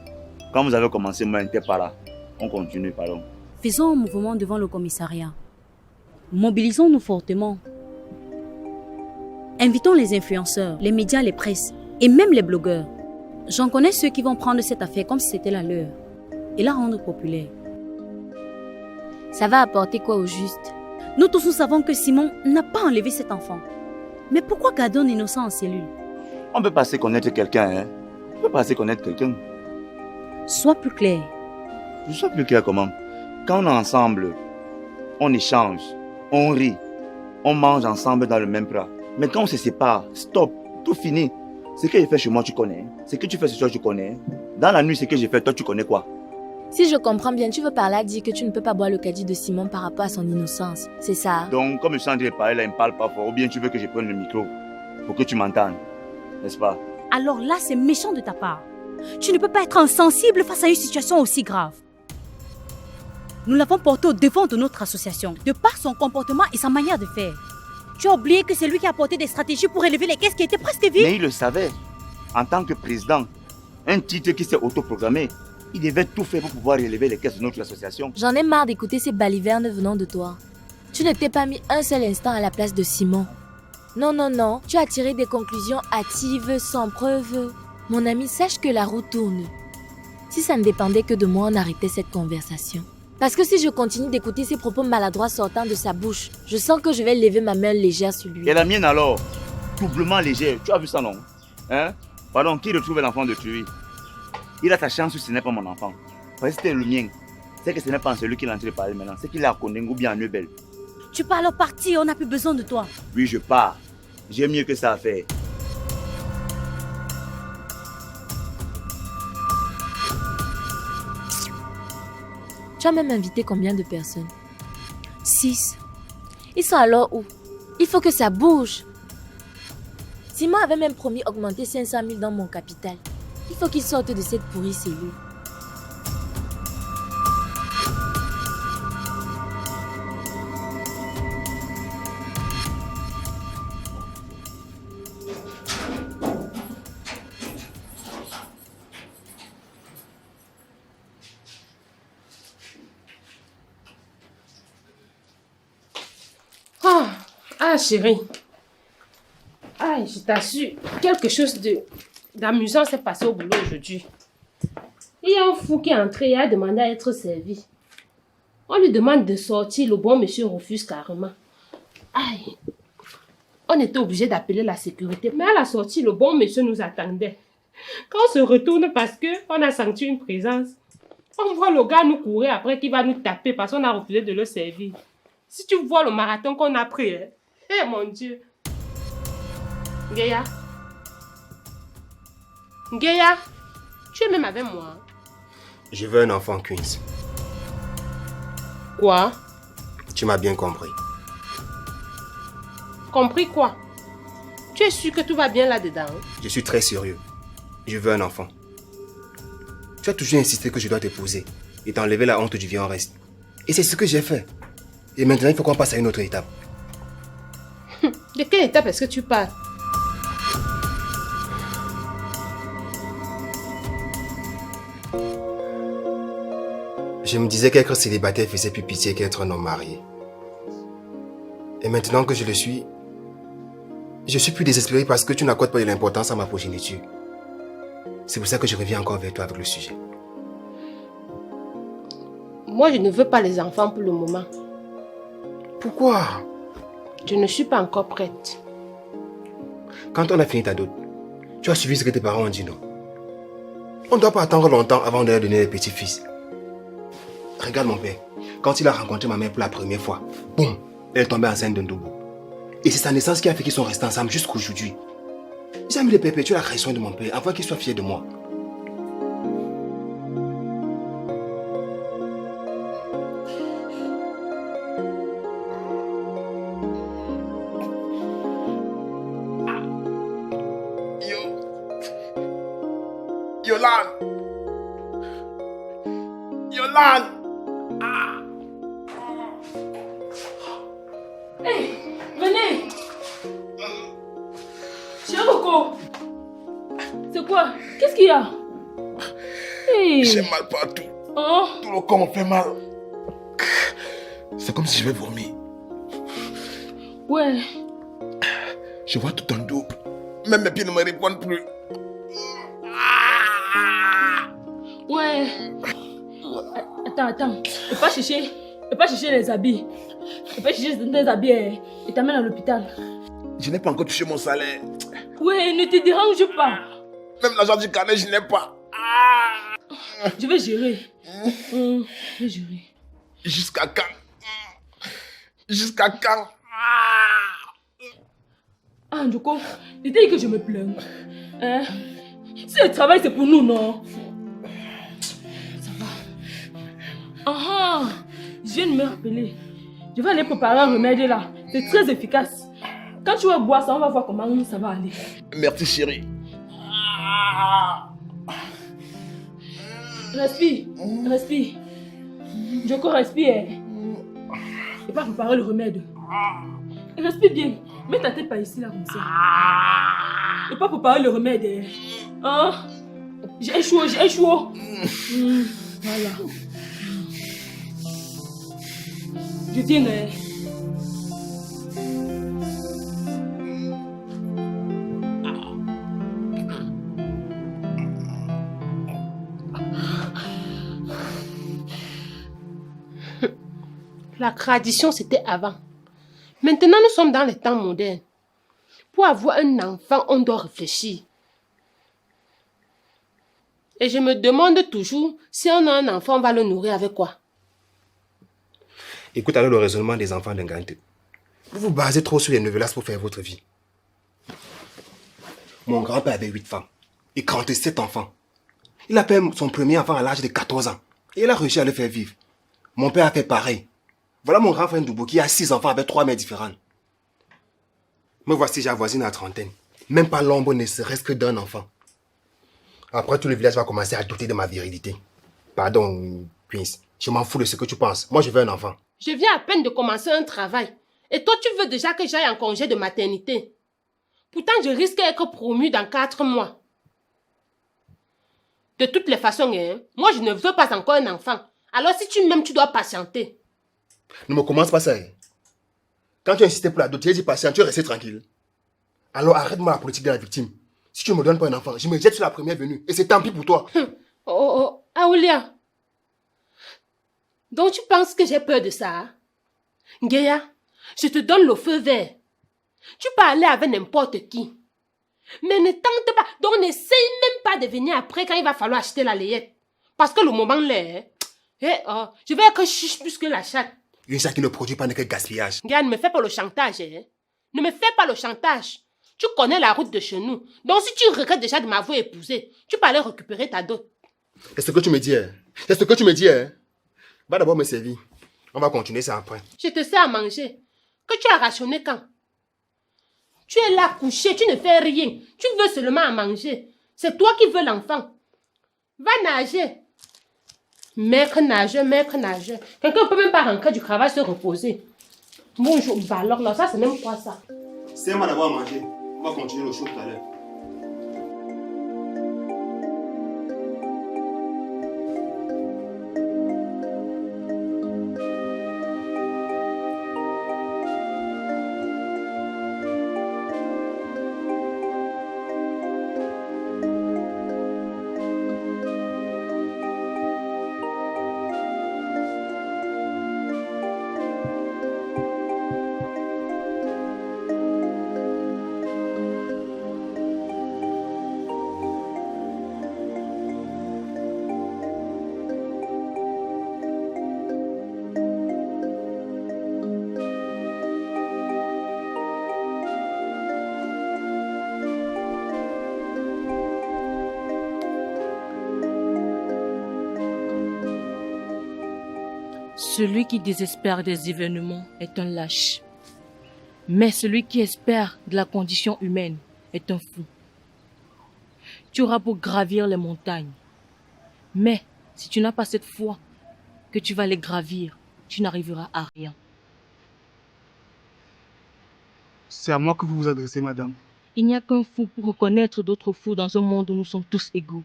Quand vous avez commencé, moi, n'était pas là. On continue, pardon. Faisons un mouvement devant le commissariat. Mobilisons-nous fortement. Invitons les influenceurs, les médias, les presses et même les blogueurs. J'en connais ceux qui vont prendre cette affaire comme si c'était la leur et la rendre populaire. Ça va apporter quoi au juste? Nous tous nous savons que Simon n'a pas enlevé cet enfant. Mais pourquoi garder un innocent en cellule? On peut passer connaître quelqu'un, hein? On peut passer connaître quelqu'un. Sois plus clair. Je sois plus clair comment? Quand on est ensemble, on échange, on rit, on mange ensemble dans le même plat. Mais quand on se sépare, stop, tout fini. Ce que j'ai fait chez moi, tu connais. Ce que tu fais chez toi, tu connais. Dans la nuit, ce que j'ai fait, toi, tu connais quoi? Si je comprends bien, tu veux par là dire que tu ne peux pas boire le caddie de Simon par rapport à son innocence. C'est ça? Donc, comme je suis en train de parler là, il ne parle pas fort. Ou bien tu veux que je prenne le micro pour que tu m'entendes. N'est-ce pas? Alors là, c'est méchant de ta part. Tu ne peux pas être insensible face à une situation aussi grave. Nous l'avons porté au devant de notre association, de par son comportement et sa manière de faire. Tu as oublié que c'est lui qui a apporté des stratégies pour élever les caisses qui étaient presque vides. Mais il le savait. En tant que président, un titre qui s'est autoprogrammé, il devait tout faire pour pouvoir élever les caisses de notre association. J'en ai marre d'écouter ces balivernes venant de toi. Tu ne t'es pas mis un seul instant à la place de Simon. Non, non, non. Tu as tiré des conclusions hâtives, sans preuve. Mon ami, sache que la roue tourne. Si ça ne dépendait que de moi, on arrêtait cette conversation. Parce que si je continue d'écouter ces propos maladroits sortant de sa bouche, je sens que je vais lever ma main légère sur lui. Et la mienne alors? Doublement légère. Tu as vu ça, non? Hein? Pardon, qui retrouve l'enfant de tuer? Il a ta chance ou ce n'est pas mon enfant. Parce que c'était le mien. C'est que ce n'est pas celui qui est en train de parler maintenant. C'est qu'il a connu ou bien en Neubel. Tu pars alors partir, on n'a plus besoin de toi. Oui, je pars. J'ai mieux que ça à faire. Tu as même invité combien de personnes? 6. Ils sont alors où? Il faut que ça bouge. Simon avait même promis augmenter 500 000 dans mon capital. Il faut qu'il sorte de cette pourrie cellule. Ah, chérie. Ah, je t'assure, quelque chose d'amusant s'est passé au boulot aujourd'hui. Il y a un fou qui est entré et a demandé à être servi. On lui demande de sortir, le bon monsieur refuse carrément. Aïe. On était obligé d'appeler la sécurité, mais à la sortie, le bon monsieur nous attendait. Quand on se retourne parce qu'on a senti une présence, on voit le gars nous courir après qui va nous taper parce qu'on a refusé de le servir. Si tu vois le marathon qu'on a pris, hein? Eh mon Dieu. Ngeya. Ngeya, tu es même avec moi. Je veux un enfant, Queens. Quoi? Tu m'as bien compris. Compris quoi? Tu es sûr que tout va bien là-dedans? Je suis très sérieux. Je veux un enfant. Tu as toujours insisté que je dois t'épouser et t'enlever la honte du vieux en reste. Et c'est ce que j'ai fait. Et maintenant, il faut qu'on passe à une autre étape. De quelle étape est-ce que tu parles? Je me disais qu'être célibataire faisait plus pitié qu'être un homme marié. Et maintenant que je le suis, je suis plus désespéré parce que tu n'accordes pas de l'importance à ma progéniture. C'est pour ça que je reviens encore vers toi avec le sujet. Moi, je ne veux pas les enfants pour le moment. Pourquoi? Je ne suis pas encore prête. Quand on a fini ta dot, tu as suivi ce que tes parents ont dit, non? On ne doit pas attendre longtemps avant de leur donner les petits-fils. Regarde mon père, quand il a rencontré ma mère pour la première fois, boum, elle est tombée enceinte d'un double. Et c'est sa naissance qui a fait qu'ils sont restés ensemble jusqu'aujourd'hui. J'ai envie de perpétuer la création de mon père afin qu'il soit fier de moi. Yolande! Yolande! Hey, venez! Chiroko! C'est quoi? Qu'est-ce qu'il y a? Hey. J'ai mal partout. Oh. Tout le corps me fait mal. C'est comme si je vais vomir. Ouais. Je vois tout en double. Même mes pieds ne me répondent plus. Ouais. Attends. Ne pas chercher les habits. Ne pas chercher des habits et t'amène à l'hôpital. Je n'ai pas encore touché mon salaire. Ouais, ne te dérange pas. Même l'argent du carnet, je n'ai pas. Je vais gérer. Je vais gérer. Jusqu'à quand? Jusqu'à quand? Ah, Ndjoko, tu t'es dit que je me plains. Hein? Si le travail c'est pour nous, non? Ça va. Ah, je viens de me rappeler. Je vais aller préparer un remède là. C'est très efficace. Quand tu vas boire ça, on va voir comment ça va aller. Merci chérie. Respire. Ndjoko, respire. Et pas préparer le remède. Respire bien. Mets ta tête par ici là comme ça. Et pas préparer le remède. Hein? J'ai chaud. Voilà. Je viens. La tradition, c'était avant. Maintenant, nous sommes dans les temps modernes. Pour avoir un enfant, on doit réfléchir. Et je me demande toujours, si on a un enfant, on va le nourrir avec quoi? Écoute alors le raisonnement des enfants d'Ingante. Vous vous basez trop sur les novelas pour faire votre vie. Mon grand-père avait 8 femmes et 47 enfants. Il a fait son premier enfant à l'âge de 14 ans. Et il a réussi à le faire vivre. Mon père a fait pareil. Voilà mon grand frère Ndoubo qui a 6 enfants avec 3 mères différentes. Me voici, j'avoisine à la trentaine. Même pas l'ombre ne serait-ce que d'un enfant. Après, tout le village va commencer à douter de ma virilité. Pardon, Prince. Je m'en fous de ce que tu penses. Moi, je veux un enfant. Je viens à peine de commencer un travail. Et toi, tu veux déjà que j'aille en congé de maternité. Pourtant, je risque d'être promue dans 4 mois. De toutes les façons, moi, je ne veux pas encore un enfant. Alors, si tu m'aimes, tu dois patienter. Ne me commence pas ça. Quand tu as insisté pour la dot, tu as dit patient, tu es resté tranquille. Alors arrête-moi la politique de la victime. Si tu ne me donnes pas un enfant, je me jette sur la première venue. Et c'est tant pis pour toi. Aoulia. Donc tu penses que j'ai peur de ça? Ngeya, je te donne le feu vert. Tu peux aller avec n'importe qui. Mais ne tente pas. Donc n'essaye même pas de venir après quand il va falloir acheter la layette. Parce que le moment là, je vais être chiche plus que la chatte. Une chatte qui ne produit pas n'est que gaspillage. Ngeya, ne me fais pas le chantage. Ne me fais pas le chantage. Tu connais la route de chez nous. Donc si tu regrettes déjà de m'avoir épousé, tu peux aller récupérer ta dot. C'est ce que tu me dis. C'est ce que tu me dis. Va d'abord me servir. On va continuer ça après. Je te sers à manger. Que tu as rationné quand? Tu es là couché, tu ne fais rien. Tu veux seulement à manger. C'est toi qui veux l'enfant. Va nager. Maître nageur. Quelqu'un ne peut même pas rentrer du travail se reposer. Bonjour, bah alors là, ça c'est même quoi ça? Sers-moi d'abord à manger. On va continuer le show tout à l'heure. Celui qui désespère des événements est un lâche. Mais celui qui espère de la condition humaine est un fou. Tu auras beau gravir les montagnes. Mais si tu n'as pas cette foi que tu vas les gravir, tu n'arriveras à rien. C'est à moi que vous vous adressez, madame. Il n'y a qu'un fou pour reconnaître d'autres fous dans un monde où nous sommes tous égaux.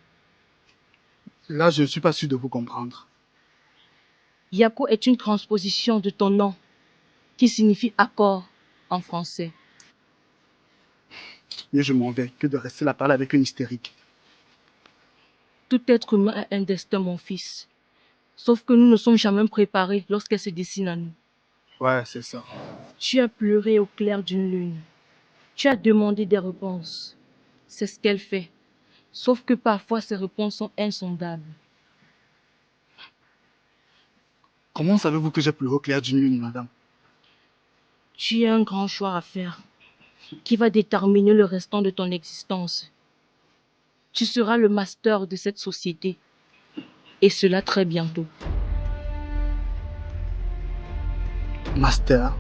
Là, je ne suis pas sûr de vous comprendre. Yako est une transposition de ton nom qui signifie accord en français. Mieux je m'en vais que de rester là parler avec une hystérique. Tout être humain a un destin, mon fils. Sauf que nous ne sommes jamais préparés lorsqu'elle se dessine à nous. Ouais, c'est ça. Tu as pleuré au clair d'une lune. Tu as demandé des réponses. C'est ce qu'elle fait. Sauf que parfois ces réponses sont insondables. Comment savez-vous que j'ai pleuré au clair d'une lune, madame? Tu as un grand choix à faire qui va déterminer le restant de ton existence. Tu seras le master de cette société. Et cela très bientôt. Master?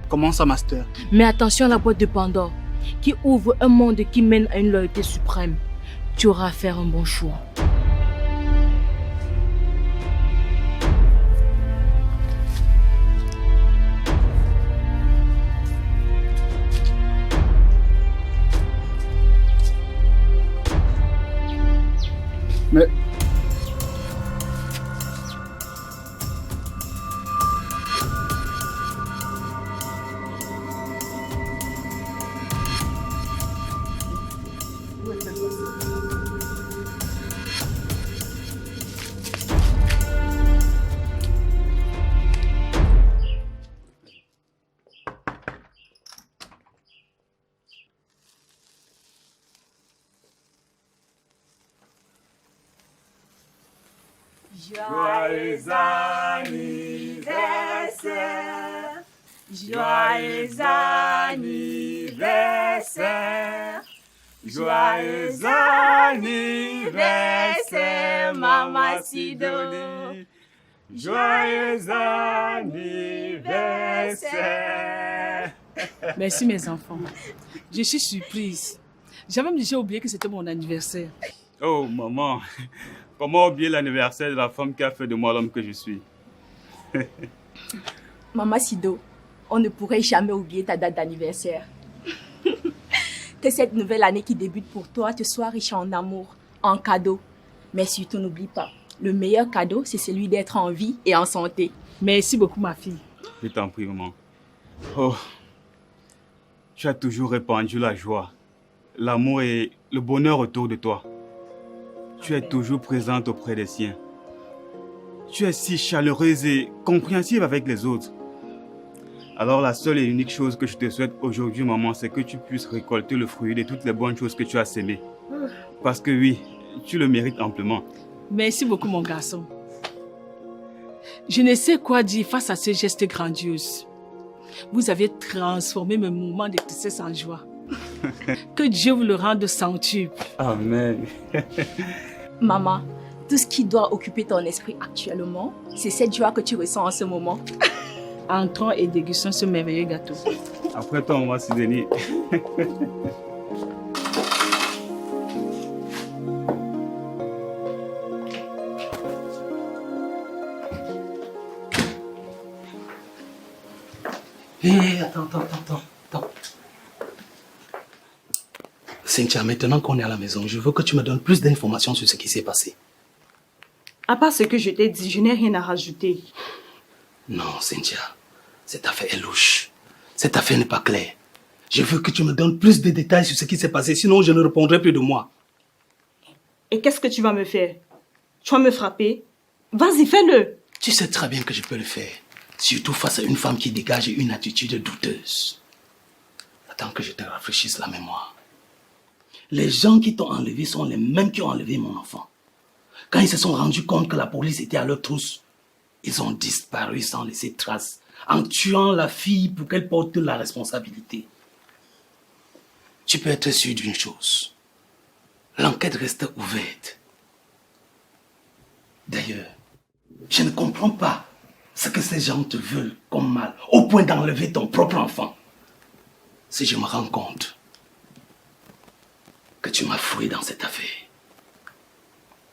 Comment ça, master? Mais attention à la boîte de Pandore, qui ouvre un monde qui mène à une loyauté suprême. Tu auras à faire un bon choix. Mais... Joyeux anniversaire, joyeux anniversaire, joyeux anniversaire, Maman Sidonie, joyeux anniversaire. Merci mes enfants. Je suis surprise. J'avais même déjà oublié que c'était mon anniversaire. Oh maman, comment oublier l'anniversaire de la femme qui a fait de moi l'homme que je suis? Maman Sido, on ne pourrait jamais oublier ta date d'anniversaire. Que cette nouvelle année qui débute pour toi te soit riche en amour, en cadeaux. Mais surtout n'oublie pas, le meilleur cadeau, c'est celui d'être en vie et en santé. Merci beaucoup ma fille. Je t'en prie maman. Oh, tu as toujours répandu la joie, l'amour et le bonheur autour de toi. Tu es toujours présente auprès des siens. Tu es si chaleureuse et compréhensive avec les autres. Alors la seule et unique chose que je te souhaite aujourd'hui, maman, c'est que tu puisses récolter le fruit de toutes les bonnes choses que tu as sémées. Parce que oui, tu le mérites amplement. Merci beaucoup mon garçon. Je ne sais quoi dire face à ce geste grandiose. Vous avez transformé mes moments de tristesse en joie. Que Dieu vous le rende centuple. Amen. Maman, tout ce qui doit occuper ton esprit actuellement, c'est cette joie que tu ressens en ce moment. Entrons et dégustons ce merveilleux gâteau. Après toi, maman Sidonie. Hé, attends. Cynthia, maintenant qu'on est à la maison, je veux que tu me donnes plus d'informations sur ce qui s'est passé. À part ce que je t'ai dit, je n'ai rien à rajouter. Non, Cynthia, cette affaire est louche. Cette affaire n'est pas claire. Je veux que tu me donnes plus de détails sur ce qui s'est passé, sinon je ne répondrai plus de moi. Et qu'est-ce que tu vas me faire? Tu vas me frapper? Vas-y, fais-le. Tu sais très bien que je peux le faire. Surtout face à une femme qui dégage une attitude douteuse. Attends que je te rafraîchisse la mémoire. Les gens qui t'ont enlevé sont les mêmes qui ont enlevé mon enfant. Quand ils se sont rendus compte que la police était à leur trousse, ils ont disparu sans laisser trace, en tuant la fille pour qu'elle porte la responsabilité. Tu peux être sûr d'une chose. L'enquête reste ouverte. D'ailleurs, je ne comprends pas ce que ces gens te veulent comme mal, au point d'enlever ton propre enfant. Si je me rends compte que tu m'as fouillé dans cette affaire,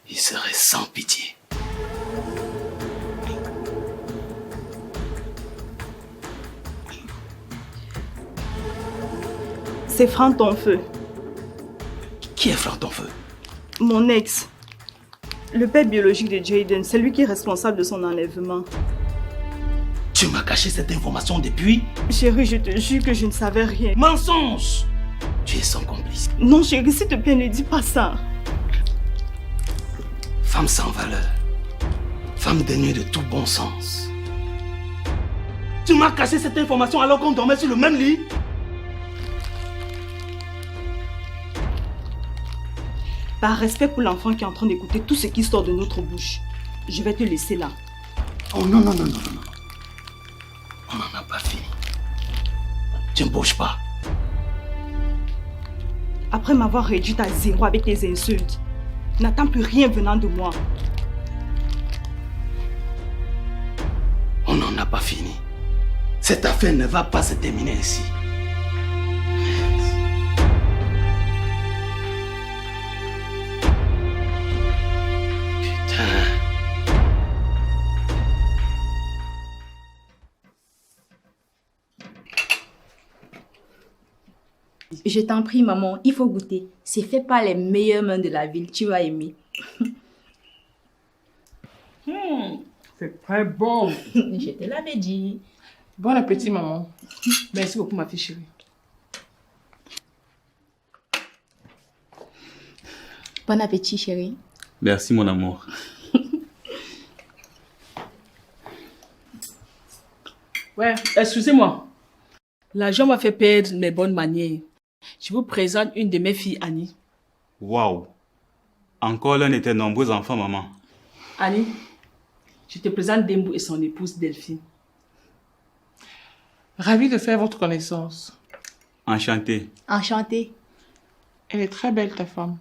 il serait sans pitié. C'est Franck Tonfeu. Qui est Franck Tonfeu? Mon ex. Le père biologique de Jaden, c'est lui qui est responsable de son enlèvement. Tu m'as caché cette information depuis? Chérie, je te jure que je ne savais rien. Mensonge! Tu es son complice. Non chérie, s'il te plaît, ne dis pas ça. Femme sans valeur. Femme dénuée de tout bon sens. Tu m'as caché cette information alors qu'on dormait sur le même lit? Par respect pour l'enfant qui est en train d'écouter tout ce qui sort de notre bouche, je vais te laisser là. Oh non, non, non, non, non. On n'en a pas fini. Tu ne bouges pas. Après m'avoir réduite à zéro avec tes insultes, n'attends plus rien venant de moi. On n'en a pas fini. Cette affaire ne va pas se terminer ici. Je t'en prie, maman, il faut goûter. C'est fait par les meilleures mains de la ville, tu vas aimer. C'est très bon. Je te l'avais dit. Bon appétit, maman. Merci beaucoup, ma fille chérie. Bon appétit, chérie. Merci, mon amour. Ouais, excusez-moi. L'argent m'a fait perdre mes bonnes manières. Je vous présente une de mes filles, Annie. Waouh! Encore l'un de tes nombreux enfants, maman. Annie, je te présente Dembou et son épouse Delphine. Ravi de faire votre connaissance. Enchanté. Enchantée. Elle est très belle, ta femme.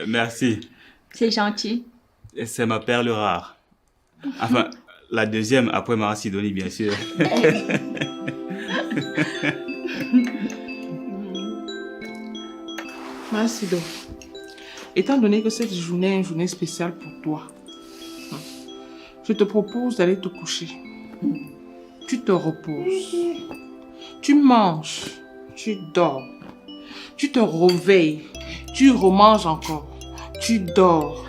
Merci. C'est gentil. C'est ma perle rare. Enfin, la deuxième après Mara Sidonie, bien sûr. Merci donc. Étant donné que cette journée est une journée spéciale pour toi, je te propose d'aller te coucher. Tu te reposes. Tu manges. Tu dors. Tu te réveilles. Tu remanges encore. Tu dors.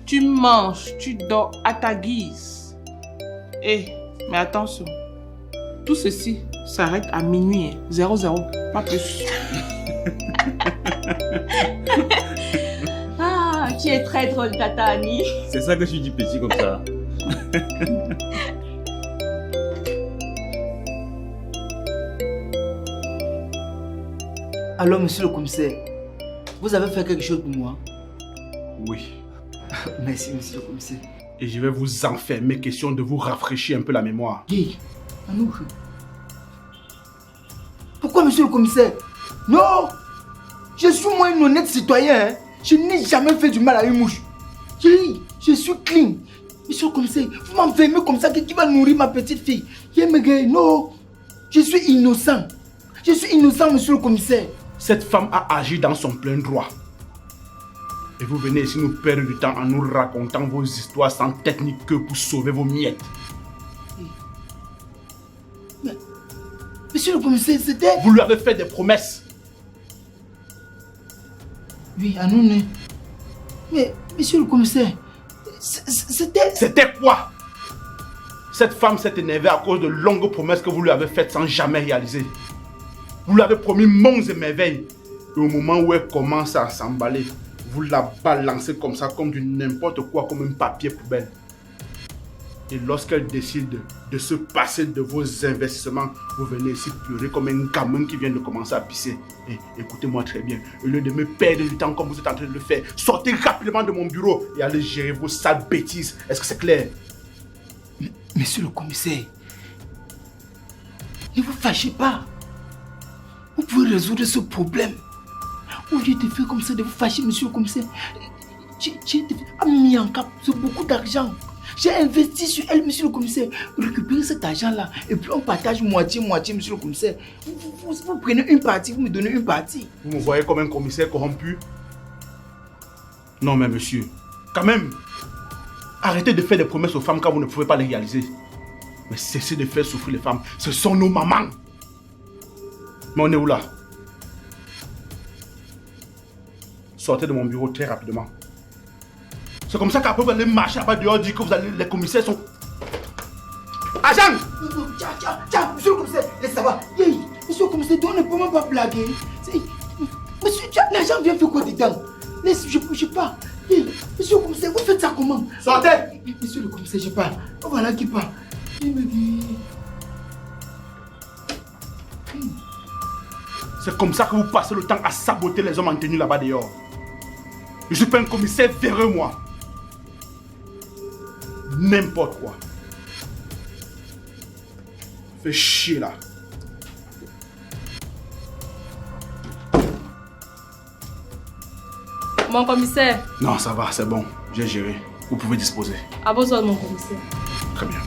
Tu manges. Tu dors à ta guise. Mais attention. Tout ceci s'arrête à minuit. 00. Pas plus. Ah, tu es très drôle, Tata Annie. C'est ça que je dis petit comme ça. Alors, monsieur le commissaire, vous avez fait quelque chose pour moi? Oui. Merci, monsieur le commissaire. Et je vais vous enfermer, question de vous rafraîchir un peu la mémoire. Guy, Anouk. Pourquoi, monsieur le commissaire? Non! Je suis moi un honnête citoyen. Hein? Je n'ai jamais fait du mal à une mouche. Je suis clean. Monsieur le commissaire, vous m'enfermez comme ça, qui va nourrir ma petite fille? Non, je suis innocent. Je suis innocent, monsieur le commissaire. Cette femme a agi dans son plein droit. Et vous venez ici nous perdre du temps en nous racontant vos histoires sans tête ni queue pour sauver vos miettes. Mais, monsieur le commissaire, c'était... Vous lui avez fait des promesses. Oui, à nous. Mais, monsieur le commissaire, c'était... C'était quoi? Cette femme s'est énervée à cause de longues promesses que vous lui avez faites sans jamais réaliser. Vous lui avez promis monts et merveilles. Et au moment où elle commence à s'emballer, vous la balancez comme ça, comme du n'importe quoi, comme un papier poubelle. Et lorsqu'elle décide de se passer de vos investissements, vous venez ici pleurer comme un gamin qui vient de commencer à pisser. Et écoutez-moi très bien, au lieu de me perdre du temps comme vous êtes en train de le faire, sortez rapidement de mon bureau et allez gérer vos sales bêtises. Est-ce que c'est clair? Monsieur le commissaire, ne vous fâchez pas. Vous pouvez résoudre ce problème. Au lieu de faire comme ça, de vous fâcher, monsieur le commissaire. J'ai mis en cap, c'est beaucoup d'argent. J'ai investi sur elle, monsieur le commissaire. Récupérez cet argent-là et puis on partage moitié-moitié, monsieur le commissaire. Vous prenez une partie, vous me donnez une partie. Vous me voyez comme un commissaire corrompu? Non mais monsieur, quand même, arrêtez de faire des promesses aux femmes quand vous ne pouvez pas les réaliser. Mais cessez de faire souffrir les femmes, ce sont nos mamans. Mais on est où là? Sortez de mon bureau très rapidement. C'est comme ça qu'après vous allez marcher là-bas dehors, dire que les commissaires sont... Agent! Tiens, monsieur le commissaire, laisse ça va. Hey, monsieur le commissaire, on ne peut même pas blaguer. Monsieur, l'agent vient faire quoi dedans? Laisse, je pars. Hey, monsieur le commissaire, vous faites ça comment? Sortez! Monsieur le commissaire, je pars. Voilà qui part. Il me dit... C'est comme ça que vous passez le temps à saboter les hommes en tenue là-bas dehors. Je suis pas un commissaire véreux, moi. N'importe quoi. Fais chier là. Mon commissaire. Non, ça va, c'est bon. J'ai géré. Vous pouvez disposer. À vos ordres, mon commissaire. Très bien.